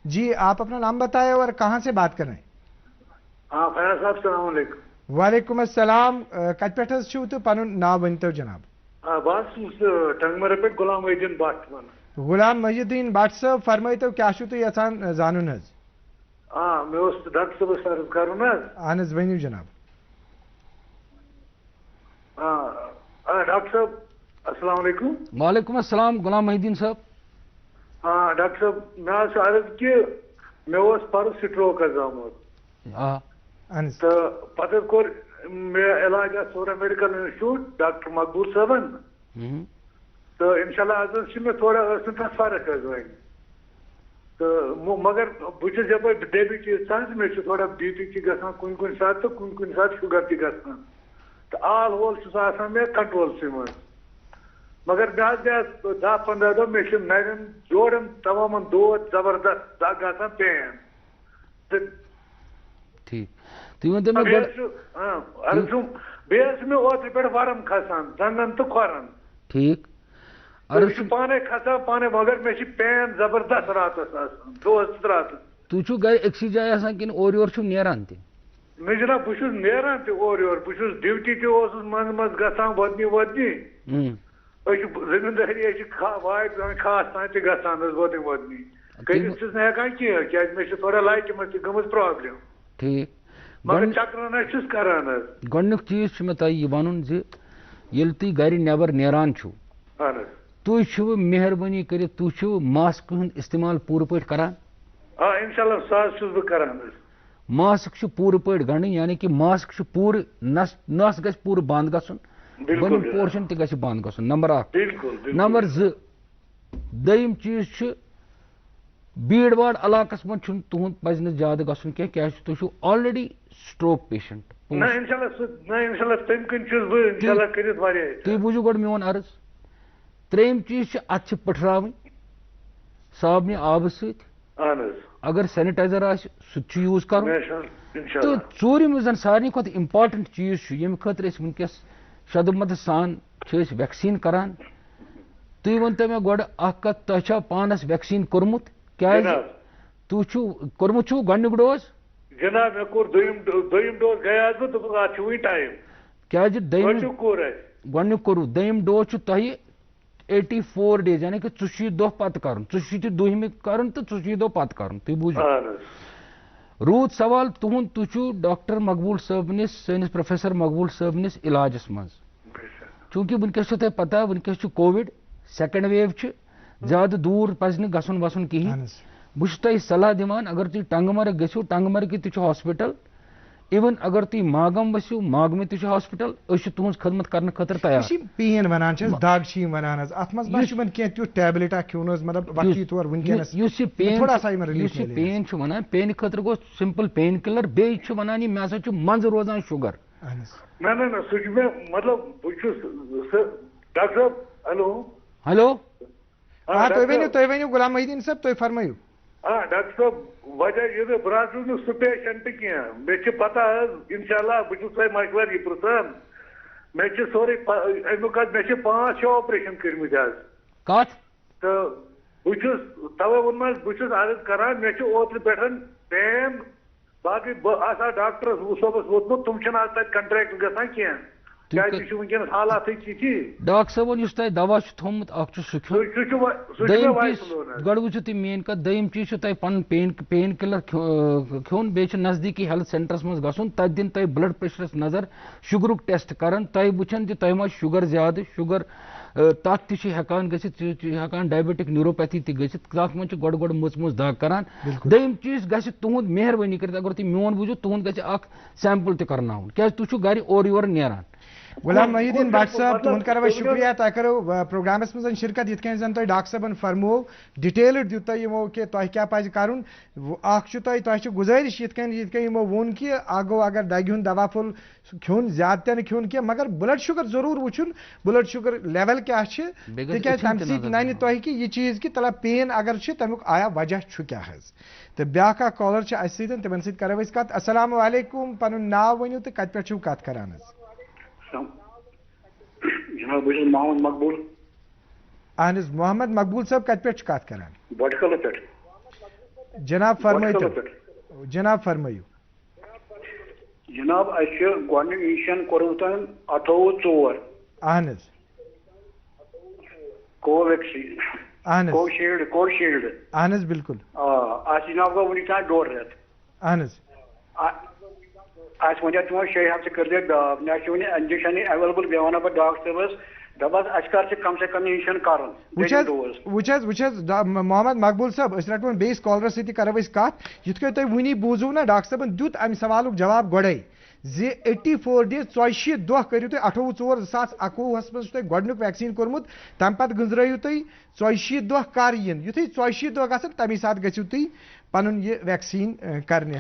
जी, आप अपना नाम बताएं और कहां से बात कर रहे हैं? हाँ, फैज साहब, अस्सलाम वालेकुम। वालेकुम अस्सलाम। कत पे छू तो पनुन नाम वनतो जनाब? बस टंगमर पे गुलाम मोहिउद्दीन भट्ट वन। गुलाम मोहिउद्दीन भट्ट साहब, फरमाइतो क्या छू तो यसान जानून हज? मैं उस डॉक्टर साहब सर्व करूं ना। अहन हज, वनियो जनाब। डॉक्टर साहब, अस्सलाम वालेकुम। वालेकुम अस्सलाम, गुलाम मोहिउद्दीन साहब। हाँ डॉक्टर साहब, मैं अर्ज कि मे पर स्ट्रोक आमुत तो पता कोर मे इलाज सोरा मेडिकल इंस्टीट्यूट डॉक्टर मकबूल साहबन तो इंशाल्लाह आज मे थोड़ा फर्क वन तो मगर बहुत जब डायबिटीज मे थोड़ा बीपी गसान कुन सात तो कुन सात शुगर गसान तो आल होल मे कंट्रोल मज मगर मे गया 10-15 दह मे नरन जोड़न तमाम दौद जबरदस्त दग गसान पेन ठीक मे ओत्र पे वरम खसान दंदन तो खोरन ठीक पाने खसान पाने मगर मे पेन जबरदस्त रात दोस्त रात तु गर एक्सी जाए कि और योर नेरान ते मे जनाब बहुत नेरान ते और योर बहुत ड्यूटी ते मज मज गसान वदनी वदनी जमींदारी वाय खास तान ते गसान वदनी वदनी करित हेकान क्या मे थोड़ा लाइट मज गमज प्रॉब्लम ठीक मगर चक्रान करान गोडनुक चीज मे तय वन तुम गर नबर नेरान तुम मेहरबानी कर मास्क इस्तेमाल पूर पे करान? इंशाल्लाह साज बह करान। मास्क पूर पे गंड यानी कि मास्क पूर नस गस पूर बंद गसन, बन पोर्शन त बंद गसन, नंबर 1। नंबर 2 दयम चीज भीड़ भाड़ इलाकस मज तुहद पज ज्यादा गसन क्या तुम ऑलरेडी स्ट्रोक पेशेंट तुम बूझो गो मोन अर्ज। त्रेम चीज अत पठराव साबन आब अगर सैनिटाइजर सह यूज कर तो चूरम जन सारे खुद इम्पार्टेंट चीज ये खतर वनकस शदमत सान वैक्सीन करान। तुम वन तो मे गो कत तुम पानस वैक्सीन कोर्मुत क्या तुर्मुत गोडनुक डोज? जनाब मे कोर दोयम डोज गया तो टाइम क्या गोडनुक कोरु दोयम डोज तुह 84 डेज यानी कि 40 दह पत कर 40 दहम कर तो 40 दह पत कर तुम बूझो। रूद सवाल तुहद तुचु डॉक्टर मकबूल साहब सैनिस प्रोफेसर मकबूल साहब इलाजस मज चूंकि वनकस पता वनकस कोविड सेकंड वेव ज्यादा दूर पज गसन वसन कहें बस तुम सलाह दिवान अगर तुम टंगमर्ग गो टंगमर्ग तु हॉस्पिटल इवन अगर तुम मागम वसो मागम तु हॉस्पिटल तुज खदमत करने खतर तैयार पेन वन दाग वन अत मन कह टैबलेट खोन मतलब वक्ती तौर पेन वन पेन खतर गो सिंपल पेन किलर बे वन मे हसा मंज रोजान शुगर ना मतलब डॉक्टर साहब हेलो हेलो हाँ तुम वन गुलाम मोहिद्दीन साहब तुम फरमायू हाँ डॉक्टर साहब वजह ये बस सह पेशेंट कह मे पता इंशाल्लाह बहुत मशवर यह पृछान मे सोरे अमुक मे 5-6 ऑपरेशन कर्मत कत तो बहुत तवे वो बहुत अर्ज करान मे ओत्र पे पेन बाकी बह डॉक्टर सोबस वोतमुत तुम आज तक कंट्रैक्ट गसान कह वनकस हालात डॉक्टर साहब इस तुम दवा थोमुत गो वो तुम मेन कत दम चीज तुम पेन किलर खोन बे नजदीकी हेल्थ सेंटरस मज गसन तत दिन तुम ब्लड प्रेशरस नजर शुगरुक टेस्ट कर तुम वुचन तुम शुगर ज्यादा शुगर तथ हेकान हेकान डायबिटिक न्यूरोपैथी तथ मन गोड़ गोड़ मुच मुच दाग करान दम चीज गि तुहद मेहरबानी कर अगर तुम मोन बुझो तुहद गि सैंपल तक क्या तुम गर और योर नेरान गुलाम मोहिद्दीन भट्ट साहब तुहद कर शुक्रिया तुम करो प्रोग्रामस मज शिरकत ये जन तुम डॉक्टर साहबन फरमो डिटेल्ड दित यमो कि तुम क्या पज करन तुम गुजारिश यमो वोन कि आगो अगर दगि हुंद दवा फुल खोन ज्यादा ते खोन क्या मगर ब्लड शुगर जरूर वुचुन ब्लड शुगर लेवल क्या तम सन तुम कि यह चीज कि तला पेन अगर तमुक आया वजह क्या तो ब्याक कॉलर तिमन सत करो कत अस्सलाम वालेकुम पनुन नाव वनियो तो कत पे कत करान जनाब बस मोहम्मद मकबूल अहन मोहम्मद मकबूल साहब कत पे कत करान बटकल पे जनाब फरमाइयो जनाब फरमाइयो जनाब गोशन कोर्मुत 28/4 अहन कोवैक्सीन अहन कोशील्ड अहन बिल्कुल जनाब गो वन तान 1.5 रेत अहन वन तुम 6 हफ्ते कर मे इंजेक्शन अवेलेबल बे वन डॉक्टर साहबस दपस कर कम से कम इंजेक्शन कर मोहम्मद मकबूल साहब रटो बेस कॉलर सत करो कत युथ तुम वनी बूजू ना डॉक्टर साहबन दुत अमि सवाल जवाब गोड़े 84 डेज 40 दह करू तुम 28/4/2021 मज तुम गोडनुक वैक्सीन कोर्मुत तम पे गुजरू तुम 40 दह कर इन युथै 40 दह गसन तमी साथ गु तुम पनुन ये वैक्सीन करने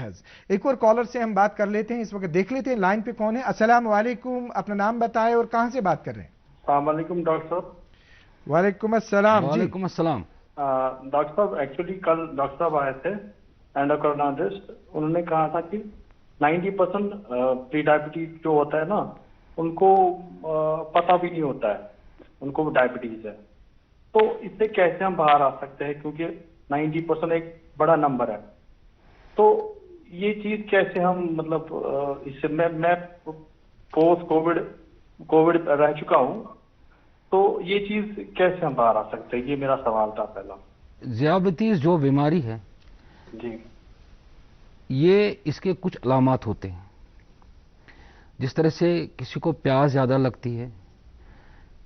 एक और कॉलर से हम बात कर लेते हैं इस वक्त देख लेते हैं लाइन पे कौन है। अस्सलाम वालेकुम अपना नाम बताएं और कहां से बात कर रहे हैं। अस्सलाम डॉक्टर साहब। वालेकुम अस्सलाम। वालेकुम अस्सलाम। डॉक्टर साहब एक्चुअली कल डॉक्टर साहब आए थे एंडोक्राइनोलॉजिस्ट, उन्होंने कहा था कि 90% प्री डायबिटीज जो होता है ना उनको पता भी नहीं होता है उनको डायबिटीज है, तो इससे कैसे हम बाहर आ सकते हैं क्योंकि 90% एक बड़ा नंबर है, तो ये चीज कैसे हम मतलब इससे मैं पोस्ट कोविड रह चुका हूँ, तो ये चीज कैसे हम बाहर आ सकते हैं, ये मेरा सवाल था पहला। ज़ियाबतीस जो बीमारी है जी, ये इसके कुछ अलामात होते हैं। जिस तरह से किसी को प्यास ज़्यादा लगती है,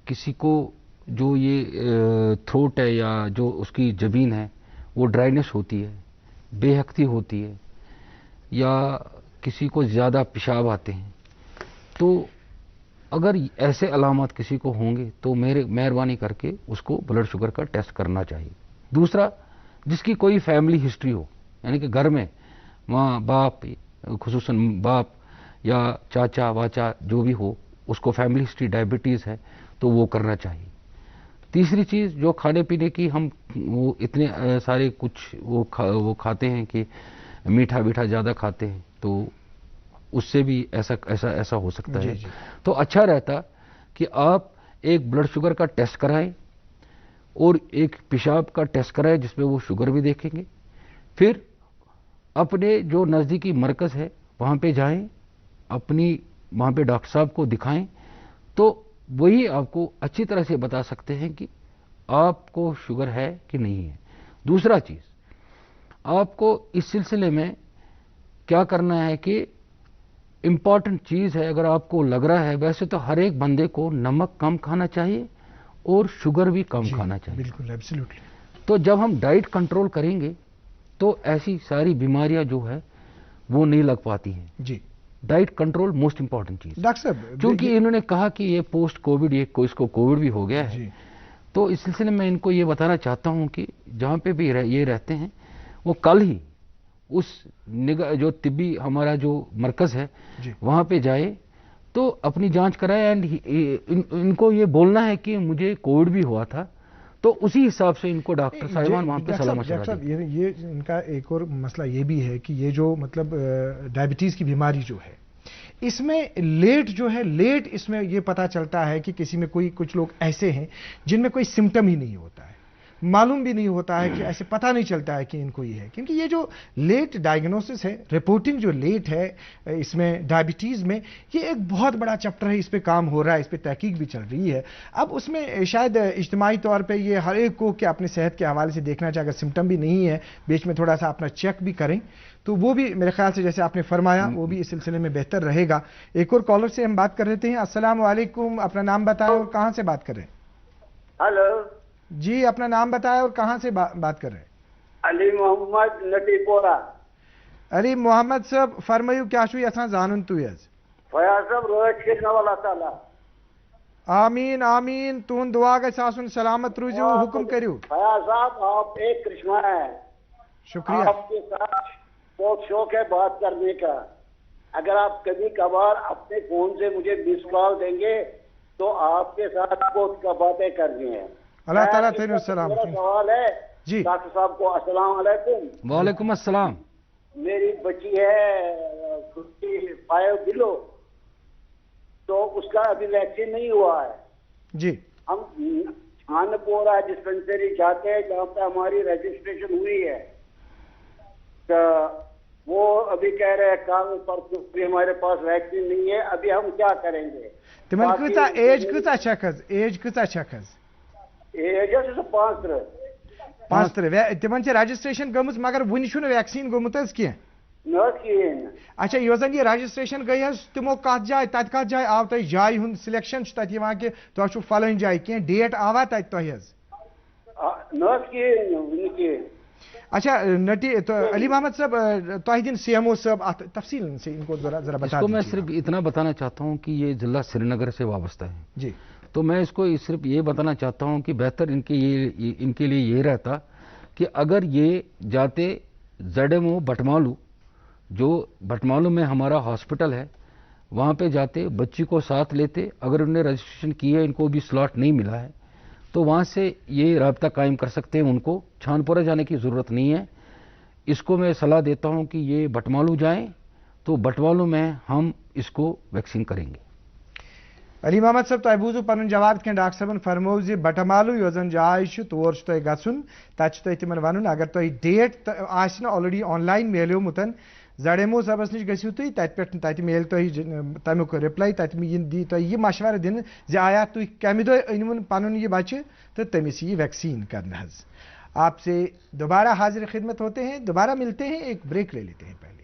किसी को जो ये थ्रोट है या जो उसकी जबीन है वो ड्राइनेस होती है, बेहक्ती होती है, या किसी को ज़्यादा पेशाब आते हैं, तो अगर ऐसे अलामत किसी को होंगे तो मेहरबानी करके उसको ब्लड शुगर का टेस्ट करना चाहिए। दूसरा, जिसकी कोई फैमिली हिस्ट्री हो, यानी कि घर में माँ बाप खुसूसन बाप या चाचा वाचा जो भी हो उसको फैमिली हिस्ट्री डायबिटीज़ है तो वो करना चाहिए। तीसरी चीज़, जो खाने पीने की हम वो इतने सारे कुछ वो खाते हैं कि मीठा मीठा ज़्यादा खाते हैं, तो उससे भी ऐसा हो सकता है। तो अच्छा रहता कि आप एक ब्लड शुगर का टेस्ट कराएं और एक पेशाब का टेस्ट कराएं जिसमें वो शुगर भी देखेंगे। फिर अपने जो नज़दीकी मरकज़ है वहाँ पे जाएं, वहाँ पे डॉक्टर साहब को दिखाएं, तो वही आपको अच्छी तरह से बता सकते हैं कि आपको शुगर है कि नहीं है। दूसरा चीज़, आपको इस सिलसिले में क्या करना है कि इम्पॉर्टेंट चीज़ है, अगर आपको लग रहा है, वैसे तो हर एक बंदे को नमक कम खाना चाहिए और शुगर भी कम खाना चाहिए। बिल्कुल, एब्सोल्युटली। तो जब हम डाइट कंट्रोल करेंगे तो ऐसी सारी बीमारियां जो है वो नहीं लग पाती हैं। जी, डाइट कंट्रोल मोस्ट इंपॉर्टेंट चीज। डॉक्टर साहब, क्योंकि इन्होंने कहा कि ये पोस्ट कोविड, ये इसको कोविड भी हो गया है, तो इस सिलसिले में इनको ये बताना चाहता हूं कि जहां पे भी ये रहते हैं वो कल ही उस जो तिब्बी हमारा जो मरकज है वहां पे जाए तो अपनी जांच कराए, एंड इनको ये बोलना है कि मुझे कोविड भी हुआ था, तो उसी हिसाब से इनको डॉक्टर साहिबान वहां पे सलाह मशवरा दें। ये इनका एक और मसला ये भी है कि ये जो मतलब डायबिटीज की बीमारी जो है, इसमें लेट इसमें ये पता चलता है कि किसी में कुछ लोग ऐसे हैं जिनमें कोई सिम्टम ही नहीं होता है, मालूम भी नहीं होता है कि ऐसे पता नहीं चलता है कि इनको ये है, क्योंकि ये जो लेट डायग्नोसिस है, रिपोर्टिंग जो लेट है इसमें डायबिटीज़ में, ये एक बहुत बड़ा चैप्टर है, इस पे काम हो रहा है, इस पे तहकीक भी चल रही है। अब उसमें शायद इज्तिमाई तौर पे ये हर एक को कि अपने सेहत के हवाले से देखना चाहिए, अगर सिम्टम भी नहीं है बीच में थोड़ा सा अपना चेक भी करें, तो वो भी मेरे ख्याल से जैसे आपने फरमाया वो भी इस सिलसिले में बेहतर रहेगा। एक और कॉलर से हम बात कर लेते हैं। अस्सलाम वालेकुम, अपना नाम बताएं और कहाँ से बात कर रहे हैं? हेलो जी, अपना नाम बताएं और कहाँ से बात कर रहे हैं? अली मोहम्मद नटीपोरा। अली मोहम्मद साहब फरमायू क्या शुई असा जानन तु यज फयाज साहब रोज शिरना वाला ताला आमीन आमीन तुन दुआ के सासुन सलामत रुजू हुक्म करियो। फयाज साहब आप एक करिश्मा है, शुक्रिया। आपके साथ बहुत शौक है बात करने का, अगर आप कभी कभार अपने फोन से मुझे मिस कॉल देंगे तो आपके साथ बहुत का बातें करनी है। अल्लाह ताला तेरे सलाम। सवाल है जी डॉक्टर साहब को। अस्सलाम वालेकुम। वालेकुम अस्सलाम। मेरी बच्ची है 5 किलो, तो उसका अभी वैक्सीन नहीं हुआ है जी। हम खानपुरा डिस्पेंसरी जाते हैं जहाँ पे हमारी रजिस्ट्रेशन हुई है, तो वो अभी कह रहे हैं कल परसों भी हमारे पास वैक्सीन नहीं है, अभी हम क्या करेंगे? तिमन कता एज कता छकस एज कता छकस एज 5 तिमन रजिस्ट्रेशन गमज मगर वन छु वैक्सीन गोमुत कह अच्छा यो जन ये रजिस्ट्रेशन गई तिमो कत जाए तत कत जाए आव तुम जाय हुंद सिलेक्शन तत कि तुम फलन जाए कह डेट आवा तत अच्छा नटी तो अली मोहम्मद साहब तोहिदीन CMO साहब तफसील से इनको जरा बता। इसको मैं सिर्फ इतना बताना चाहता हूँ कि ये जिला श्रीनगर से वाबस्ता है जी, तो मैं इसको सिर्फ ये बताना चाहता हूँ कि बेहतर इनके लिए ये रहता कि अगर ये जाते ZMO बटमालू, जो बटमालू में हमारा हॉस्पिटल है, वहाँ पे जाते, बच्ची को साथ लेते, अगर उन्हें रजिस्ट्रेशन की है, इनको भी स्लॉट नहीं मिला है, तो वहाँ से ये राब्ता कायम कर सकते हैं, उनको छानपुरा जाने की ज़रूरत नहीं है। इसको मैं सलाह देता हूँ कि ये बटमालू जाएं, तो बटमालू में हम इसको वैक्सीन करेंगे। अली मोहम्मद साहब तुम बूजू पन जवाब कह डॉक्टर साहब फरमो जी बटमालू यो जन जाय तोर तुम गन तत तिमन वन अगर तुम डेट ऑलरेडी ऑनलाइन मेलोमुत ZMO साहबस नश गु तुम तत मेल तमुक रिप्लाई तत दी तुम यह मशवर दिन आया तुम कम दह अनवन पन यह बच्चे तो तमिस यह वैक्सीन करना। आपसे दोबारा हाजिर खिदमत होते हैं, दोबारा मिलते हैं, एक ब्रेक ले लेते हैं पहले।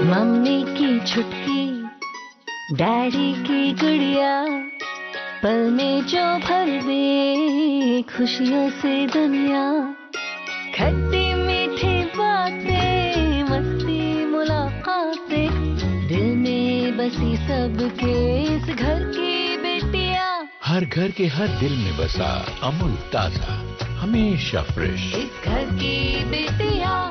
मम्मी की छुटकी, डैडी की गुड़िया, पल में जो भर दे खुशियों से दुनिया, खट्टी मीठी बातें, मस्ती मुलाकातें, दिल में बसी सबके इस घर की बेटियां, हर घर के हर दिल में बसा अमूल ताजा, हमेशा फ्रेश, इस घर की बेटियां।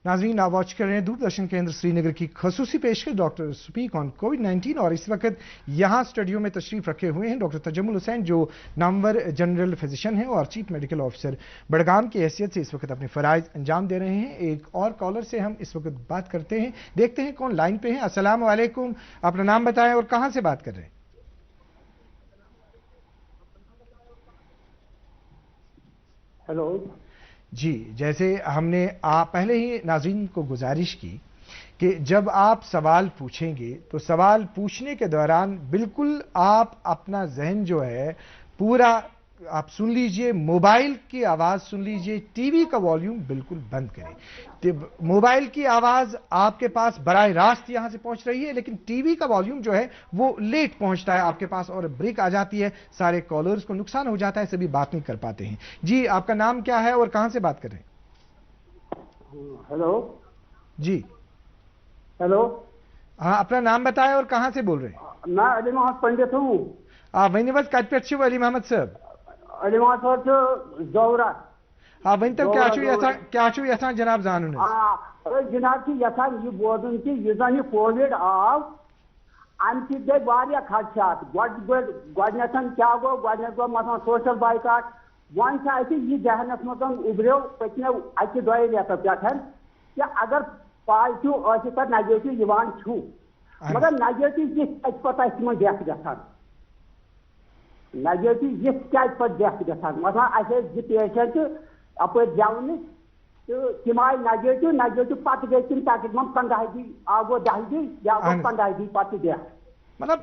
नाज़रीन आप वॉच कर रहे हैं दूरदर्शन केंद्र श्रीनगर की खसूसी पेशकश डॉक्टर स्पीक ऑन कोविड-19 और इस वक्त यहाँ स्टूडियो में तशरीफ रखे हुए हैं डॉक्टर तजम्मुल हुसैन जो नामवर जनरल फिजिशियन हैं और चीफ मेडिकल ऑफिसर बड़गाम की हैसियत से इस वक्त अपने फ़राइज़ अंजाम दे रहे हैं। एक और कॉलर से हम इस वक्त बात करते हैं, देखते हैं कौन लाइन पे हैं। अस्सलाम वालेकुम, अपना नाम बताएं और कहाँ से बात कर रहे हैं? हेलो जी, जैसे हमने पहले ही नाज़रीन को गुजारिश की कि जब आप सवाल पूछेंगे तो सवाल पूछने के दौरान बिल्कुल आप अपना जहन जो है पूरा आप सुन लीजिए, मोबाइल की आवाज़ सुन लीजिए, टीवी का वॉल्यूम बिल्कुल बंद करें। मोबाइल की आवाज़ आपके पास बराह रास्त यहां से पहुंच रही है, लेकिन टीवी का वॉल्यूम जो है वो लेट पहुंचता है आपके पास और ब्रेक आ जाती है, सारे कॉलर्स को नुकसान हो जाता है, सभी बात नहीं कर पाते हैं। जी, आपका नाम क्या है और कहां से बात कर रहे हैं? हेलो जी, हेलो, हाँ, अपना नाम बताएं और कहां से बोल रहे हैं? मैं अली मोहम्मद पंडित हूँ। वन बस कत पे अली मोहम्मद साहब? अली मोहम्मद साहब जौरा। हाँ, वन तो क्या यथान जनाब जानून? जनाब की यथान ये बोजन कि ये जन कोविड आव अम गई वारिया खदशात। गोडन क्या गो, गोडन गो मसलन सोशल बाइकाट। वन यह जहनस मज उभरो पत्नो अकि दो रेत पे कि अगर पॉजिटिव नेगेटिव मगर नेगेटिव यह पता तम डेथ ग नेगेटिव यह क्या डेथ ग मसलन अ पेशेंट अप जवन तो तम आए नेगेटिव पत गई तम तकरीबन 15 दिन आ गो 10 दिन या 15 दिन पत डेथ। मतलब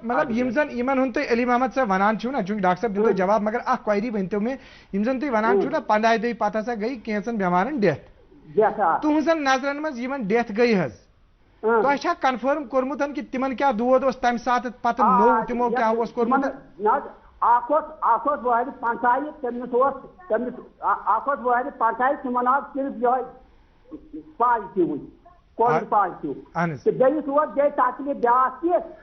यमन हुन तुम अली मोहम्मद साहब वनान छो ना, चूंकि डॉक्टर साहब दितो जवाब, मगर अ क्वेरी वनतो में यमन तुम वनान छो ना 15 दिन पत हसा गई कैंसन बेमारन डेथ, तुहन नजरन मज यमन डेथ गई हज तो कन्फर्म कोर्मुत कि तिमन क्या दूध उस तम साथ पत नो तिमो क्या उस कोर्मुत? वहर पंचायत तमिस वहर पंचायत तिमन आव सिर्फ यह पॉजिटिव कोविड पॉजिटिव बेस गई तकलीफ ब्याक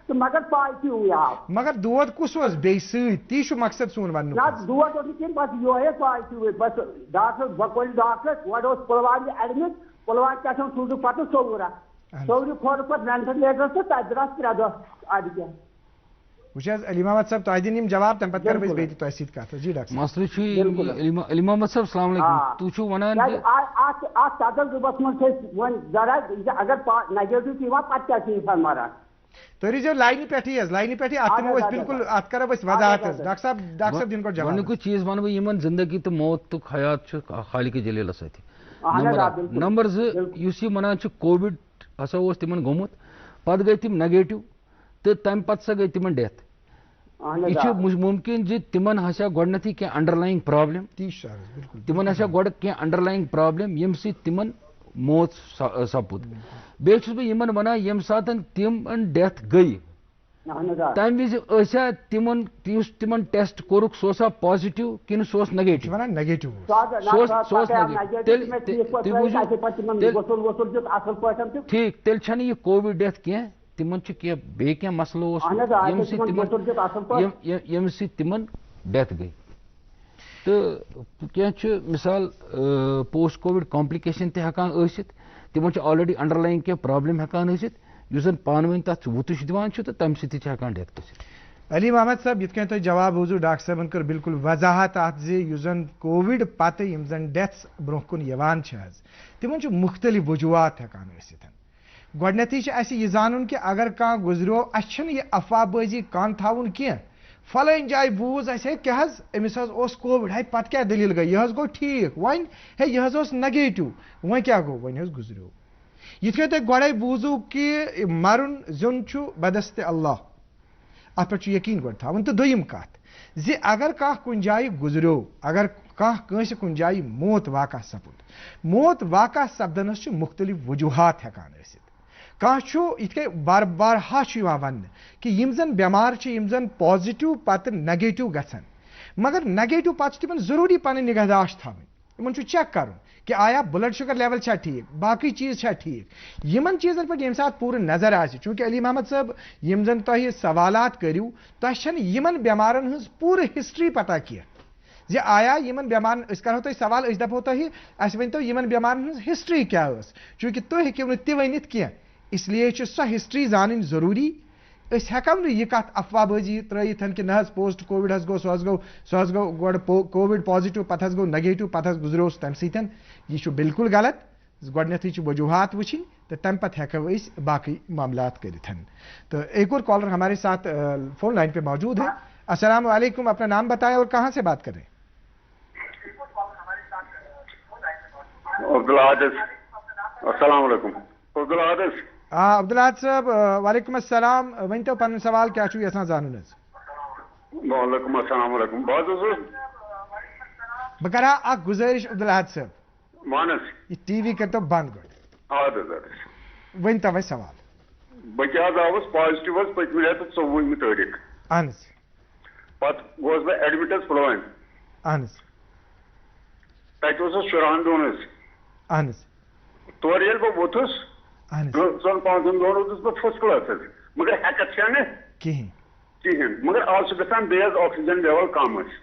तो मगर पॉजिटिव आव। मगर दूध कुस ती मकसद सोन वन दूध बस ये पॉजिटिव बस डॉक्टर बकोल डॉक्टर वो पुलवामा एडमिट पुलवामा पे सूझ पे सोवरा सोवरी खोर पे वेंटिलेटर तो तक द्रास 3 दह अद क्या अली मोहम्मद साहब तो जवाब तम पत कर जी डॉक्टर मसले अली मोहम्मद साहब अस्सलाम वालेकुम तू वनान सदर जुबस मन वन जरा अगर नेगेटिव पत क्या मारान तो जो लाइन पे लाइन पे बिल्कुल अत कर वजाहत डॉक्टर साहब जिनको जवाब कुछ चीज वन बन जिंदगी तो मौत तो हयात खालिक जलील सत नंबर 2 वनान कोविड हसा तिमन गोमुत पत गई तिम नेगेटिव तो तम पत सा गई तिमन डेथ। यह मुमकिन जी तिमन हसा गोडनथी क्या अंडरलाइंग प्रॉब्लम तिमन हसा गोड क्या अंडरलाइंग प्रॉब्लम यम सी तिमन मौत सपुद बेस बह वन यम सात तिमन डेथ गई तम विज तिमन टेस्ट कोरुक सो पॉजिटिव कि नेगेटिव ठीक तेल यह कोविड डेथ क्या तिमन क्या मसलो यम तिमन डेथ गई तो क्या मिसाल पोस्ट कोविड कॉम्प्लिकेशन तकान तिमन ऑलरेडी अंडरलाइन क्या प्रॉब्लम हकान जन पान तथ वुत दिवान तो तम सकान डेथ गई। अली मोहम्मद साहब ये जवाब बूजू डॉक्टर साहबन कर बिल्कुल वजाहत अत जन कोविड पत डेथ्स ब्रोह कुन तिमन मुख्तलिफ वजूहत हकान गोडनथी यह जानन कि अगर कह गुजरो यह अफवाहबाजी कान थावन कह फलान जाय बूज क्या अमिस कोविड है पत क्या दलील गई यह गो ठीक वन है यह नेगेटिव वह क्या गो वन गुजरो यह तुम गोड़े बूजू कि मरुन जुन बदस्त अल्लाह अत पे यकीन गो थवन तो दोयम कत जी अगर कह कुन जाय गुजरो अगर कह कुन जाय मौत वाक़ा सपुद मौत वाक़ा सपदनस मुख्तलिफ वजूहत हकान कह बार बार वन कि यम बेमार यम जन पॉजिटिव पत नेगेटिव गसन मगर नेगेटिव पत तिमन जरूरी पन निगहदाश्त थवन चेक कर कि आया ब्लड शुगर लेवल ठीक बाकी चीज ठीक यमन चीजन पे ये साथ पूरी नजर आ चूंकि अली मोहम्मद साहब यम जन तुम सवालात करू तुम यमन बेमारन हज पूरी हिस्ट्री पता की जे आया यमन बेमार करो तुम सवाल दपो तुम वन तो यमन बेमारन हज हिस्ट्री क्या चूंकि तुम हेकू वन कह इसलिए सो हिस्ट्री जान जरूरी हेको यह कत अफवाहबाजी त्रित कि न पोस्ट कोविड गो सह गो गोड कोविड पॉजिटिव पत गो नेगेटिव पत गुजरो तम यह बिल्कुल गलत गोडनथी वजूहत वुचिन तो तम पे हेको बाकी मामलात कर। तो एक और कॉलर हमारे साथ फोन लाइन पे मौजूद है। अस्सलाम वालेकुम, अपना नाम बताएं और कहां से बात कर रहे हैं? अब्दुल साहब वालेकुम अस्सलाम वन तो पन सवाल क्या यहां जान वालेकुम अस्सलाम بہ کرا اخ گزارش عبدالحد صاحب وانس یہ ٹی وی کرتو بند گۄڈٕ ؤنۍ تو وۄنۍ سوال بہٕ کیٛاہ حظ آوُس پازٹِو حظ پٔتمہِ رٮ۪تہٕ 24مہِ تٲریٖخ اہن حظ پتہٕ گوس بہٕ ایڈمِٹ حظ پُلوامہِ اہن حظ تتہِ اوسُس شُرہن دۄہن حظ اہن حظ تورٕ ییٚلہِ بہٕ ووٚتھُس اہن حظ 2-5 دۄہن روٗدُس بہٕ فٔسٹ کلاس حظ مگر ہٮ۪کتھ چھےٚ نہٕ کِہیٖنۍ مگر آز چھُ گژھان بیٚیہِ حظ آکسیجن لیول کم حظ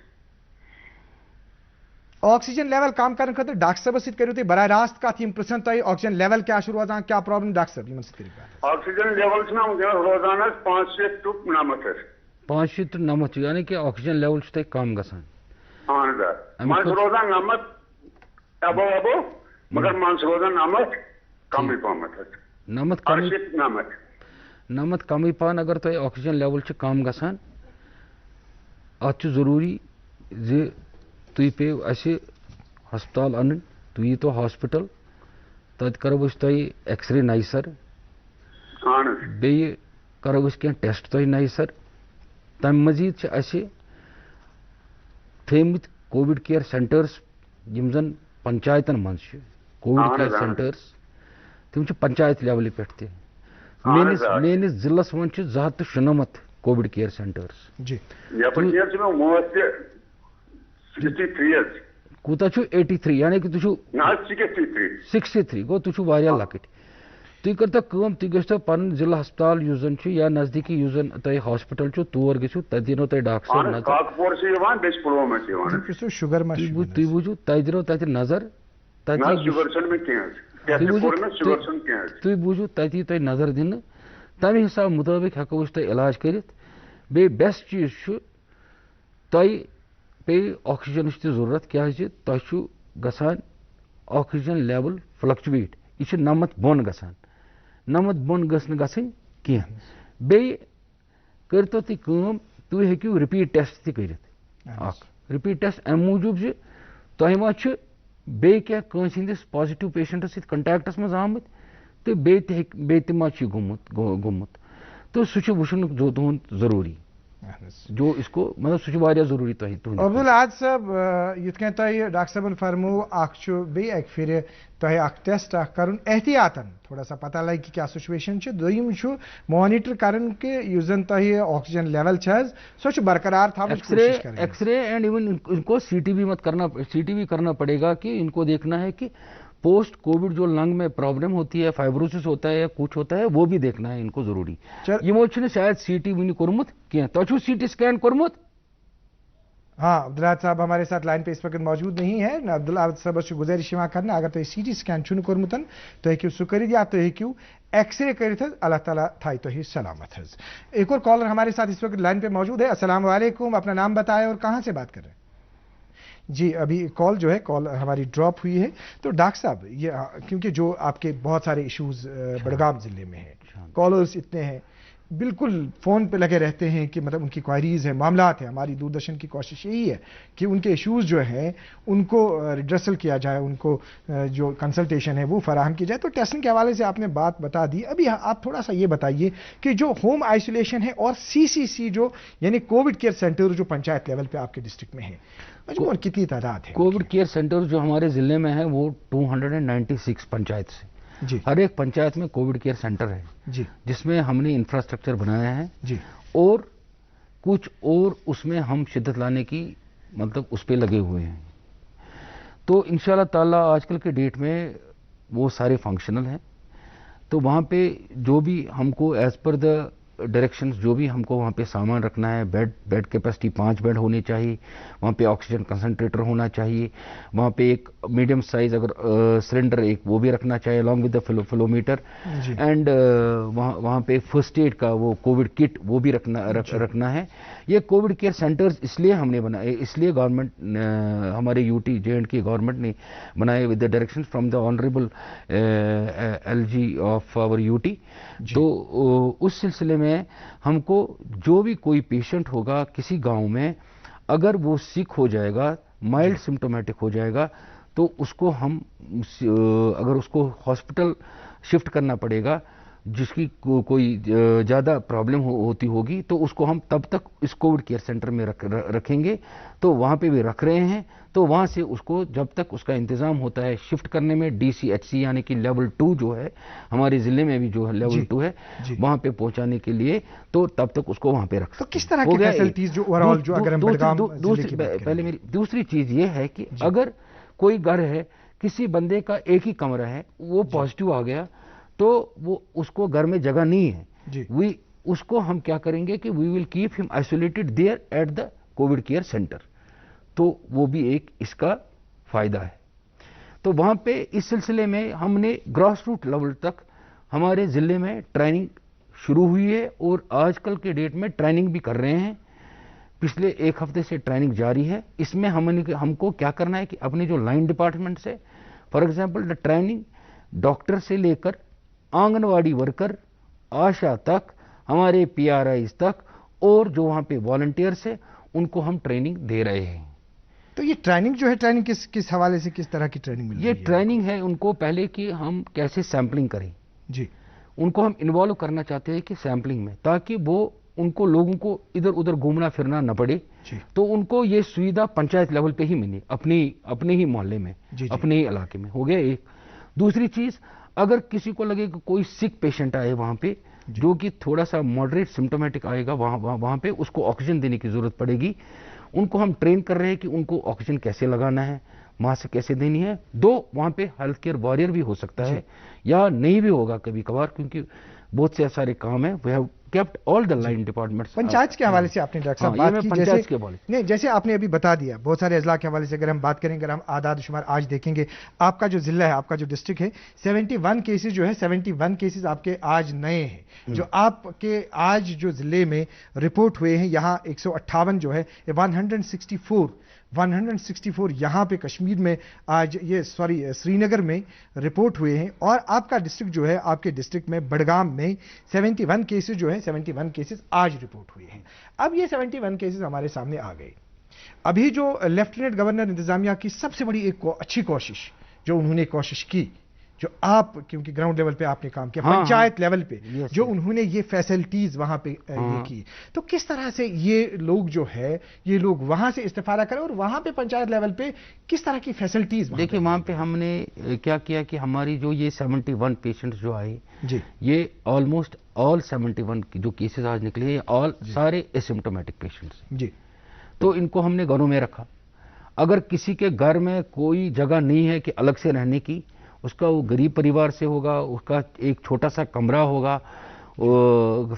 آکسیجن لیول کم کرنے خاطر ڈاکٹر صاحب سۭتۍ کٔرِو تُہۍ براہ راست کتھ یِم پرژھن تۄہہِ آکسیجن لیول کیٛاہ چھُ روزان کیٛاہ پرابلم ڈاکٹر صاحب یِمن سۭتۍ کٔرِو کتھ آکسیجن لیول چھُ مےٚ وٕنکٮ۪نس روزان حظ 500 to 9 حظ 500 to 9 یعنی کہ آکسیجن لیول چھُ تۄہہِ کم گژھان اہن حظ منٛزٕ چھُ روزان 9 ابو مگر منٛزٕ چھُ روزان 9 کمٕے پہمتھ حظ 9 کمٕے پہن اگر تۄہہِ آکسیجن لیول چھِ کم گژھان اتھ چھُ ضروٗری زِ تُہۍ پیٚیِو اَسہِ ہسپتال انٕنۍ تُہۍ ییٖتو ہاسپِٹل تتہِ کرو أسۍ تۄہہِ ایکس رے نَیہِ سر بیٚیہِ کرو أسۍ کینٛہہ ٹیسٹ تۄہہِ نَیہِ سر تمہِ مزیٖد چھِ اَسہِ تھٲیمٕتۍ کووِڈ کِیر سینٹٲرٕس یِم زن پنچایتن منٛز چھِ کووِڈ کِیر سینٹٲرٕس تِم چھِ پنچایت لیولہِ پٮ۪ٹھ تہِ میٲنِس ضلعس منٛز چھِ 297 کووِڈ کِیر سینٹٲرٕس کوٗتاہ چھُ 83 یعنی کہ تُہۍ چھُو 63 گوٚو تُہۍ چھُو واریاہ لۄکٕٹۍ تُہۍ کٔرۍتو کٲم تُہۍ گٔژھۍتو پنُن ضلعہٕ ہسپتال یُس زن چھُ یا نزدیٖکی یُس زن تۄہہِ ہاسپِٹل چھُ تور گٔژھِو تتہِ دِنو تۄہہِ ڈاکٹر صٲب نظر تُہۍ بوٗزِو تتہِ دِنو تتہِ نظر تُہۍ بوٗزِو تتہِ یی تۄہہِ نظر دِنہٕ تمہِ حساب مُطٲبق ہٮ۪کو أسۍ تۄہہِ علاج کٔرِتھ بیٚیہِ بیسٹ چیٖز چھُ تۄہہِ پیٚیہِ آکسیجنٕچ تہِ ضروٗرت کیٛازِ تۄہہِ چھُ گژھان آکسیجن لیول فلکچُویٹ یہِ چھُ 9 بۄن گژھان 9 بۄن گٔژھ نہٕ گژھٕنۍ کینٛہہ بیٚیہِ کٔرۍتو تُہۍ کٲم تُہۍ ہیٚکِو رِپیٖٹ ٹیسٹ تہِ کٔرِتھ اکھ رِپیٖٹ ٹیسٹ اَمہِ موٗجوٗب زِ تۄہہِ ما چھُ بیٚیہِ کینٛہہ کٲنٛسہِ ہٕنٛدِس پازِٹِو پیشنٹس سۭتۍ کنٹیکٹس منٛز آمٕتۍ تہٕ بیٚیہِ تہِ ما چھُ گوٚمُت تہٕ سُہ چھُ وٕچھُن تُہُنٛد ضروٗری جو اس کو مطلب سُہ چھُ واریاہ ضروٗری تۄہہِ عبدالحد صٲب یِتھ کٔنۍ تۄہہِ ڈاکٹر صٲبن فرموو اکھ چھُ بیٚیہِ اکہِ پھِرِ تۄہہِ اکھ ٹیسٹ اکھ کرُن احتیاطن تھوڑا سا پتہ لگہِ کہِ کیٛاہ سُچویشن چھِ دوٚیِم چھُ مانِٹر کرُن کہِ یُس زن تۄہہِ آکسیجن لیول چھِ حظ سۄ چھِ برقرار تھاوٕنٕچ کوٗشِش کرٕنۍ X ray and even in کو سی ٹی وی کرنا پڑے گا کہ ان کو دیکھنا ہے کہ پوسٹ کووڈ جو لنگ میں پرابلم ہوتی ہے فائبروسس ہوتا ہے یا کچھ ہوتا ہے وہ بھی دیکھنا ہے ان کو ضروری یمو چھُنہٕ شاید سی ٹی وُنہِ کوٚرمُت کینٛہہ تۄہہِ چھُو سی ٹی سکین کوٚرمُت ہاں عبدالحد صاحب ہمارے ساتھ لائن پہ اس وقت موجود نہیں ہے عبدالحد صاحب گزارش کرنا اگر تُہۍ سی ٹی سکین چھُنہٕ کوٚرمُت تُہۍ ہیٚکِو سُہ کٔرِتھ یا تُہۍ ہیٚکِو ایکس رے کٔرِتھ حظ اللہ تعالیٰ تھایہِ تۄہہِ سلامت حظ ایک اور کالر ہمارے ساتھ اس وقت لائن پہ موجود ہے السلام علیکم اپنا نام بتائیں اور کہاں سے بات کر رہے ہیں جی ابھی کال جو ہے کال ہماری ڈراپ ہوئی ہے تو ڈاکٹر صاحب یہ کیونکہ جو آپ کے بہت سارے ایشوز بڑگام ضلع میں ہیں کالرز اتنے ہیں بالکل فون پہ لگے رہتے ہیں کہ مطلب ان کی کوائریز ہیں معاملات ہیں ہماری دوردرشن کی کوشش یہی ہے کہ ان کے ایشوز جو ہیں ان کو ریڈریسل کیا جائے ان کو جو کنسلٹیشن ہے وہ فراہم کی جائے تو ٹیسٹنگ کے حوالے سے آپ نے بات بتا دی ابھی آپ تھوڑا سا یہ بتائیے کہ جو ہوم آئسولیشن ہے اور سی جو یعنی کووڈ کیئر سینٹر جو پنچایت لیول پہ آپ کے ڈسٹرکٹ میں ہے مجموعاً کتنی تعداد ہے کووڈ کیئر سینٹر جو ہمارے ضلع میں ہے وہ 296 پنچایت سے جی ہر ایک پنچایت میں کووڈ کیئر سینٹر ہے جی جس میں ہم نے انفراسٹرکچر بنایا ہے جی اور کچھ اور اس میں ہم شدت لانے کی مطلب اس پہ لگے ہوئے ہیں تو انشاءاللہ تعالی آج کل کے ڈیٹ میں وہ سارے فنکشنل ہیں تو وہاں پہ جو بھی ہم کو ایز پر دا ڈائریکشنز جو بھی ہم کو وہاں پہ سامان رکھنا ہے بیڈ کیپیسٹی 5 بیڈ ہونی چاہیے وہاں پہ آکسیجن کنسنٹریٹر ہونا چاہیے وہاں پہ ایک میڈیم سائز اگر سلنڈر ایک وہ بھی رکھنا چاہیے along with the فلومیٹر اینڈ وہاں پہ فرسٹ ایڈ کا وہ کووڈ کٹ وہ بھی رکھنا ہے یہ کووڈ کیئر سینٹرز اس لیے ہم نے بنائے اس لیے گورنمنٹ ہمارے یو ٹی JNK گورنمنٹ نے بنائے with the direction from the honourable LG of our UT تو اس سلسلے میں ہم کو جو بھی کوئی پیشنٹ ہوگا کسی گاؤں میں اگر وہ سک ہو جائے گا مائلڈ سمٹومیٹک ہو جائے گا تو اس کو ہم اگر اس کو ہاسپٹل شفٹ کرنا پڑے گا جس کی کوئی زیادہ پرابلم ہوتی ہوگی تو اس کو ہم تب تک اس کووڈ کیئر سینٹر میں رکھیں گے. تو وہاں پہ بھی رکھ رہے ہیں. تو وہاں سے اس کو جب تک اس کا انتظام ہوتا ہے شفٹ کرنے میں DCHC یعنی کہ لیول 2 جو ہے ہمارے ضلع میں بھی جو ہے لیول 2 ہے وہاں پہ پہنچانے کے لیے, تو تب تک اس کو وہاں پہ رکھ. تو کس طرح کی فیسلٹیز جو اوورآل جو اگر ہم بڑگام ضلع کی بات کریں, پہلے میری دوسری چیز یہ ہے کہ اگر کوئی گھر ہے کسی بندے کا ایک ہی کمرہ ہے وہ پازیٹیو آ گیا تو وہ اس کو گھر میں جگہ نہیں ہے, اس کو ہم کیا کریں گے کہ وی ول کیپ ہم isolated there at the covid care centre. تو وہ بھی ایک اس کا فائدہ ہے. تو وہاں پہ اس سلسلے میں ہم نے گراس روٹ لیول تک ہمارے ضلع میں ٹریننگ شروع ہوئی ہے اور آج کل کے ڈیٹ میں ٹریننگ بھی کر رہے ہیں. پچھلے ایک ہفتے سے ٹریننگ جاری ہے. اس میں ہم کو کیا کرنا ہے کہ اپنے جو لائن ڈپارٹمنٹ سے for example the training doctor سے لے کر آنگن واڑی ورکر آشا تک ہمارے PRIs تک اور جو وہاں پہ والنٹیئرس ہیں ان کو ہم ٹریننگ دے رہے ہیں. تو یہ ٹریننگ جو ہے ٹریننگ کس حوالے سے کس طرح کی ٹریننگ مل رہی ہے؟ یہ ٹریننگ ہے ان کو پہلے کہ ہم کیسے سیمپلنگ کریں. جی ان کو ہم انوالو کرنا چاہتے ہیں کہ سیمپلنگ میں تاکہ وہ ان کو لوگوں کو ادھر ادھر گھومنا پھرنا نہ پڑے. تو ان کو یہ سویدھا پنچایت لیول پہ ہی ملی اپنے ہی محلے میں اپنے ہی علاقے میں. ہو گیا ایک. دوسری چیز اگر کسی کو لگے کہ کوئی سک پیشنٹ آئے وہاں پہ جو کہ تھوڑا سا ماڈریٹ سمٹومیٹک آئے گا وہاں پہ اس کو آکسیجن دینے کی ضرورت پڑے گی. ان کو ہم ٹرین کر رہے ہیں کہ ان کو آکسیجن کیسے لگانا ہے, ماسک کیسے دینی ہے. وہاں پہ ہیلتھ کیئر وارئر بھی ہو سکتا ہے یا نہیں بھی ہوگا کبھی کبھار کیونکہ بہت سے سارے کام ہیں. We have kept all the line departments. Panchayat کے حوالے سے آپ نے ڈاکٹر صاحب بات کی, جیسے آپ نے ابھی بتا دیا بہت سارے اضلاع کے حوالے سے اگر ہم بات کریں, اگر ہم اعداد و شمار آج دیکھیں گے آپ کا جو ضلع ہے آپ کا جو ڈسٹرکٹ ہے 71 کیسز جو ہے 71 کیسز آپ کے آج نئے ہیں جو آپ کے آج جو ضلع میں رپورٹ ہوئے ہیں. یہاں 158 جو ہے 164 یہاں پہ کشمیر میں آج یہ سری نگر میں رپورٹ ہوئے ہیں. اور آپ کا ڈسٹرکٹ جو ہے آپ کے ڈسٹرکٹ میں بڑگام میں 71 کیسز جو ہے 71 کیسز آج رپورٹ ہوئے ہیں. اب یہ 71 کیسز ہمارے سامنے آ گئے. ابھی جو لیفٹیننٹ گورنر انتظامیہ کی سب سے بڑی ایک اچھی کوشش جو انہوں نے کوشش کی, جو آپ کیونکہ گراؤنڈ لیول پہ آپ نے کام کیا, پنچایت لیول پہ جو انہوں نے یہ فیسلٹیز وہاں پہ یہ کی, تو کس طرح سے یہ لوگ جو ہے یہ لوگ وہاں سے استفادہ کریں اور وہاں پہ پنچایت لیول پہ کس طرح کی فیسلٹیز. دیکھیں وہاں پہ ہم نے کیا کیا کہ ہماری جو یہ 71 پیشنٹس جو آئے یہ آلموسٹ آل 71 جو کیسز آج نکلے ہیں آل سارے اسمپٹومیٹک پیشنٹس. تو ان کو ہم نے گھروں میں رکھا. اگر کسی کے گھر میں کوئی جگہ نہیں ہے کہ الگ سے رہنے کی, اس کا وہ غریب پریوار سے ہوگا, اس کا ایک چھوٹا سا کمرہ ہوگا,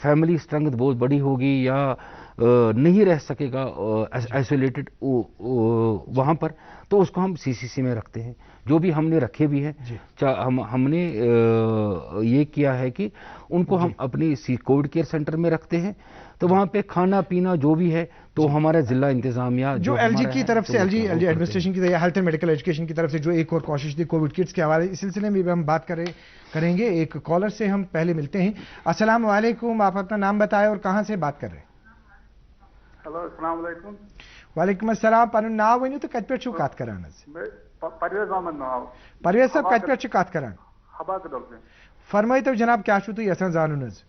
فیملی اسٹرنگتھ بہت بڑی ہوگی یا نہیں رہ سکے گا آئسولیٹڈ وہاں پر, تو اس کو ہم CCC میں رکھتے ہیں. جو بھی ہم نے رکھے بھی ہیں ہم نے یہ کیا ہے کہ ان کو ہم اپنی کووڈ کیئر سینٹر میں رکھتے ہیں. تو وہاں پہ کھانا پینا جو بھی ہے تو ہمارا ضلع انتظامیہ جو LG کی طرف سے LG ایڈمنسٹریشن کی طرف ہیلتھ اینڈ میڈیکل ایجوکیشن کی طرف سے جو ایک اور کوشش تھی کووڈ کٹس کے حوالے, اس سلسلے میں بھی ہم بات کریں گے. ایک کالر سے ہم پہلے ملتے ہیں. السلام علیکم, آپ اپنا نام بتائیں اور کہاں سے بات کر رہے ہیں؟ ہلو السلام علیکم. وعلیکم السلام. پن ناو ؤنِو تہٕ کتہِ پٮ۪ٹھ چھِو کتھ کران حظ؟ پرویز احمد ناو. پرویز صاحب کتہِ پٮ۪ٹھ چھِ کتھ کران؟ حبا کدل سے. فرمٲیتو جناب کیٛاہ چھُو تُہۍ یژھان زانُن حظ؟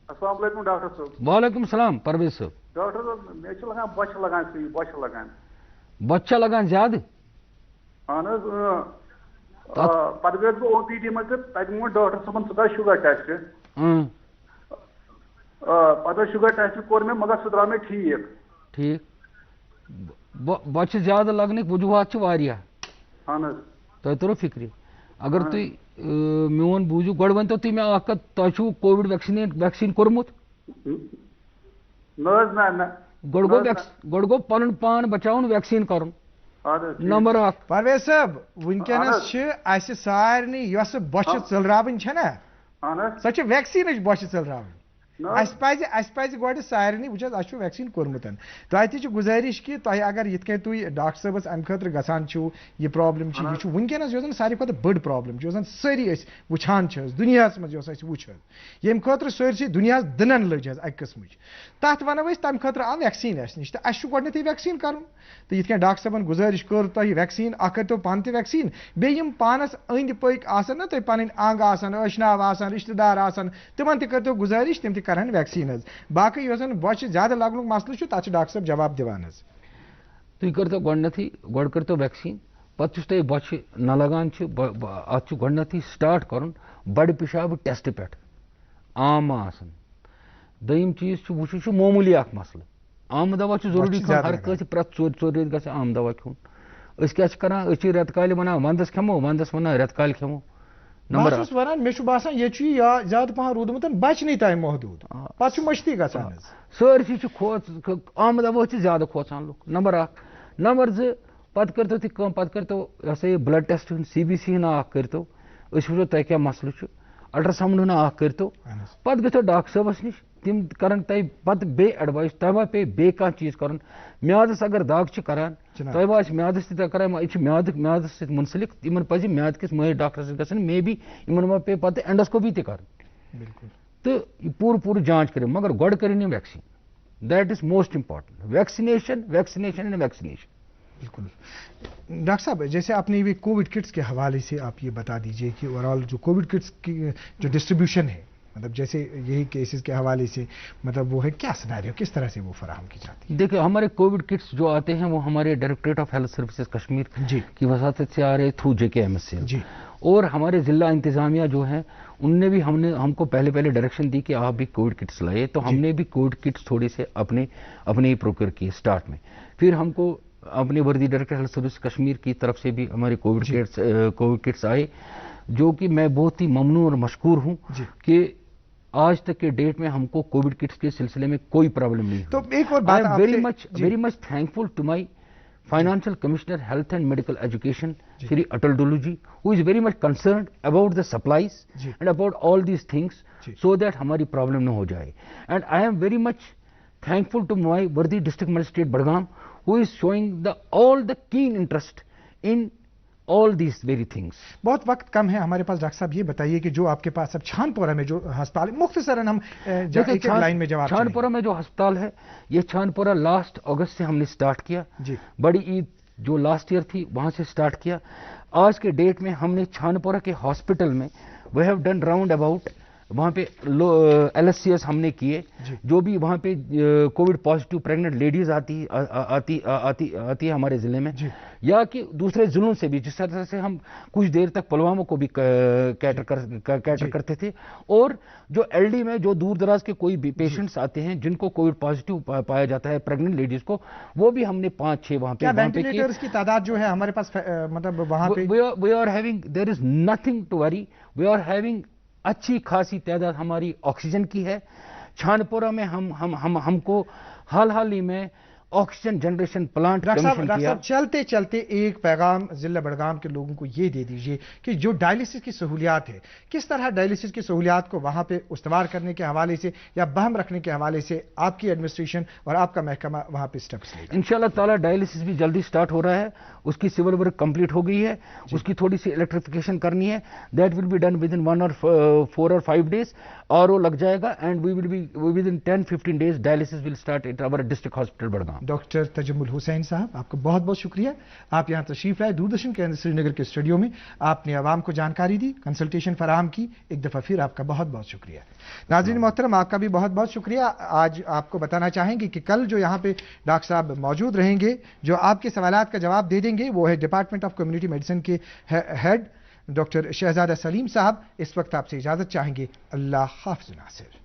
السلام علیکم ڈاکٹر صٲب. وعلیکم السلام پرویز صٲب. ڈاکٹر صٲب مےٚ چھِ لگان بۄچھِ لگان سی بۄچھِ لگان. بۄچھِ لگان زیادٕ؟ اہن حظ پتہٕ گٔیَس بہٕ OPD منٛز تہٕ تتہِ ووٚن ڈاکٹر صٲبن ژٕ کر شُگر ٹیسٹ. پتہٕ شُگر ٹیسٹ کوٚر مےٚ مگر سُہ درٛاو مےٚ ٹھیٖک. بۄچھِ زیادٕ لگنٕکۍ وجوہات چھِ واریاہ. اہن حظ. تۄہہِ توٚرو فِکرِ. اگر تُہۍ میون بوٗزِو گۄڈٕ ؤنۍتو تُہۍ مےٚ اکھ کتھ, تۄہہِ چھُو کووِڈ ویکسیٖن کوٚرمُت؟ نہ حظ نہ. گۄڈٕ گوٚو پنُن پان بچاوُن ویکسیٖن کرُن نمبر اکھ. پرویز صٲب وٕنکیٚنس چھِ اَسہِ سارنٕے یۄسہٕ بۄچھِ ژٔلراوٕنۍ چھےٚ نا سۄ چھِ ویکسیٖنٕچ بۄچھِ ژٔلراوٕنۍ. پہ گۄڈٕ سارنٕے وٕچھ حظ اَسہِ چھُ ویکسیٖن کوٚرمُت تۄہہِ تہِ چھِ گُزٲرِش کہِ تۄہہِ اگر یِتھ کٔنۍ تُہۍ ڈاکٹر صٲبَس اَمہِ خٲطرٕ گژھان چھِو یہِ پرٛابلِم چھِ یہِ چھُ وٕنکٮ۪نَس یۄس زَن ساروی کھۄتہٕ بٔڑ پرٛابلِم چھِ یۄس زَن سٲری أسۍ وٕچھان چھِ حظ دُنیاہَس منٛز یۄس اَسہِ وٕچھ حظ ییٚمہِ خٲطرٕ سٲرسٕے دُنیاہَس دٕنَن لٔج حظ اَکہِ قٕسمٕچ تَتھ وَنو أسۍ تَمہِ خٲطرٕ آو ویکسیٖن اَسہِ نِش تہٕ اَسہِ چھُ گۄڈنٮ۪تھٕے ویکسیٖن کَرُن تہٕ یِتھ کٔنۍ ڈاکٹر صٲبَن گُزٲرِش کٔر تۄہہِ ویکسیٖن اَکھ کٔرۍتو پانہٕ تہِ ویکسیٖن بیٚیہِ یِم پانَس أنٛدۍ پٔکۍ آسان نا تۄہہِ پَنٕنۍ اَنٛگ آسان ٲشناو آسان رِشتہٕ دار آسان تِمن تہِ کٔرۍتو گُزٲرِش تِم تہِ کَرہن ویکسیٖن حظ باقٕے یۄس زَن بۄچھِ زیادٕ لَگنُک مسلہٕ چھُ تَتھ چھُ ڈاکٹر صٲب جواب دِوان حظ تُہۍ کٔرۍتو گۄڈنٮ۪تھٕے گۄڈٕ کٔرۍتو ویکسیٖن پَتہٕ یُس تۄہہِ بۄچھِ نہ لگان چھِ اَتھ چھُ گۄڈنٮ۪تھٕے سٹاٹ کَرُن بَڑِ پِشابہٕ ٹٮ۪سٹہٕ پٮ۪ٹھ عام ما آسان دوٚیِم چیٖز چھُ وٕچھُن چھُ معموٗلی اکھ مسلہٕ آمہٕ دوا چھُ ضروٗری کھیوٚن ہر کٲنٛسہِ پرٛٮ۪تھ ژورِ ریٚتۍ گژھِ آمہٕ دوا کھیوٚن أسۍ کیٛاہ چھِ کران أسۍ چھِ رٮ۪تہٕ کالہِ وَنان وَندَس کھٮ۪مو وَندَس وَنان رٮ۪تہٕ کالہِ کھٮ۪مو بہٕ چھُس وَنان مےٚ چھُ باسان ییٚتہِ چھُ یہِ زیادٕ پَہَن روٗدمُت بَچنٕے تام محدوٗد پَتہٕ چھُ مٔشتٕے گژھان حظ سٲرسٕے چھُ آمہٕ دوا چھِ زیادٕ کھوژان لُکھ نمبر اکھ نمبر زٕ پَتہٕ کٔرۍتو تُہۍ کٲم پَتہٕ کٔرۍتو یہِ ہسا یہِ بٕلڈ ٹٮ۪سٹ ہُنٛد CBC ہُنٛد اکھ کٔرۍتو أسۍ وٕچھو تۄہہِ کیٛاہ مسلہٕ چھُ الٹرٛاساوُنٛڈ ہُنٛد اکھ کٔرۍتو پَتہٕ گٔژھِو ڈاکٹر صٲبَس نِش تِم کَرَن تۄہہِ پَتہٕ بیٚیہِ اٮ۪ڈوایس تۄہہِ ما پیٚیہِ بیٚیہِ کانٛہہ چیٖز کَرُن میادَس اگر دگ چھِ کَران تۄہہِ ما آسہِ میادَس تہِ کَران یہِ چھِ میادَس سۭتۍ مُنسلِک یِمَن پَزِ میادٕ کِس مٲہِر ڈاکٹرَس سۭتۍ گژھُن مے بی یِمَن ما پیٚیہِ پَتہٕ اٮ۪نڈوسکوپی تہِ کَرٕنۍ تہٕ یہِ پوٗرٕ جانچ کٔرِو مگر گۄڈٕ کٔرِنۍ یِم vaccine that is most important vaccination and vaccination بالکل ڈاکٹر صاحب جیسے آپ نے یہ کووڈ کٹس کے حوالے سے آپ یہ بتا دیجیے کہ اوور آل جو کووڈ کٹس کی جو ڈسٹریبیوشن ہے مطلب جیسے یہی کیسز کے حوالے سے مطلب وہ ہے کیا سیناریو کس طرح سے وہ فراہم کی جاتی ہے دیکھیں ہمارے کووڈ کٹس جو آتے ہیں وہ ہمارے directorate of health services Kashmir کی وساطت سے آ رہے تھرو JKMSL اور ہمارے ضلع انتظامیہ جو ہیں ان نے بھی ہم کو پہلے ڈائریکشن دی کہ آپ بھی کووڈ کٹس لائے تو ہم نے بھی کووڈ کٹس تھوڑے سے اپنے ہی پروکیور کیے اسٹارٹ میں پھر ہم کو اپنے وردی ڈائریکٹر ہیلتھ سروس کشمیر کی طرف سے بھی ہمارے کووڈ کٹس آئے جو کہ میں بہت ہی ممنون اور مشکور ہوں کہ آج تک کے ڈیٹ میں ہم کو کووڈ کٹس کے سلسلے میں کوئی پرابلم نہیں تو ایک اور بات very much thankful to my financial commissioner health and medical education Shri Atal Dulu ji, who is very much concerned about the supplies and about all these things so that हमारी problem न हो जाए. And I am very much thankful to my worthy district magistrate Budgam, who is showing all the keen interest in all these very things. بہت وقت کم ہے ہمارے پاس. Doctor صاحب یہ بتائیے کہ جو آپ کے پاس اب چھانپورہ میں جو ہسپتال مختصراً ہم ایک لائن میں جواب چھانپورہ میں جو ہسپتال ہے یہ چھانپورہ لاسٹ اگست سے ہم نے سٹارٹ کیا. بڑی عید جو لاسٹ ایئر تھی وہاں سے سٹارٹ کیا. آج کے ڈیٹ میں ہم نے چھانپورہ کے ہاسپٹل میں we have done round about وہاں پہ LSCS ہم نے کیے. جو بھی وہاں پہ کووڈ پازیٹیو پریگننٹ لیڈیز آتی ہے ہمارے ضلع میں یا کہ دوسرے ضلعوں سے بھی, جس طرح سے ہم کچھ دیر تک پلوامہ کو بھی کیٹر کرتے تھے, اور جو LD میں جو دور دراز کے کوئی بھی پیشنٹس آتے ہیں جن کو کووڈ پازیٹیو پایا جاتا ہے پریگننٹ لیڈیز کو, وہ بھی ہم نے 5-6 وہاں پہ وینٹیلیٹرز کی تعداد جو ہے ہمارے پاس مطلب وہاں پہ we are having there is nothing to worry. We are having اچھی خاصی تعداد ہماری آکسیجن کی ہے. چھانپورہ میں ہم کو حال ہی میں آکسیجن جنریشن پلانٹ کمیشن کیا. چلتے چلتے ایک پیغام ضلع بڑگام کے لوگوں کو یہ دے دیجئے کہ جو ڈائلسس کی سہولیات ہے, کس طرح ڈائلسس کی سہولیات کو وہاں پہ استوار کرنے کے حوالے سے یا بہم رکھنے کے حوالے سے آپ کی ایڈمنسٹریشن اور آپ کا محکمہ وہاں پہ اسٹیپس لے گا. انشاءاللہ تعالیٰ ڈائلسس بھی جلدی سٹارٹ ہو رہا ہے. اس کی سول ورک کمپلیٹ ہو گئی ہے. اس کی تھوڑی سی الیکٹریفیکیشن کرنی ہے. That will be done within 1 or 4 or 5 days. RO لگ جائے گا and we will be within 10-15 days dialysis will start at our district hospital Budgam. Doctor Tajamul Hussain صاحب, آپ کو بہت بہت شکریہ. آپ یہاں تشریف لائے دوردرشن کیندر سری نگر کے اسٹوڈیو میں, آپ نے عوام کو جانکاری دی, کنسلٹیشن فراہم کی. ایک دفعہ پھر آپ کا بہت بہت شکریہ. ناظرین محترم, آپ کا بھی بہت بہت شکریہ. آج آپ کو بتانا چاہیں گے کہ کل جو یہاں پہ ڈاکٹر صاحب موجود رہیں گے جو آپ کے سوالات کا جواب دے دیں گے وہ ہے ڈپارٹمنٹ آف کمیونٹی میڈیسن کے ہیڈ ڈاکٹر شہزادہ سلیم صاحب. اس وقت آپ سے اجازت چاہیں گے. اللہ حافظ ناصر.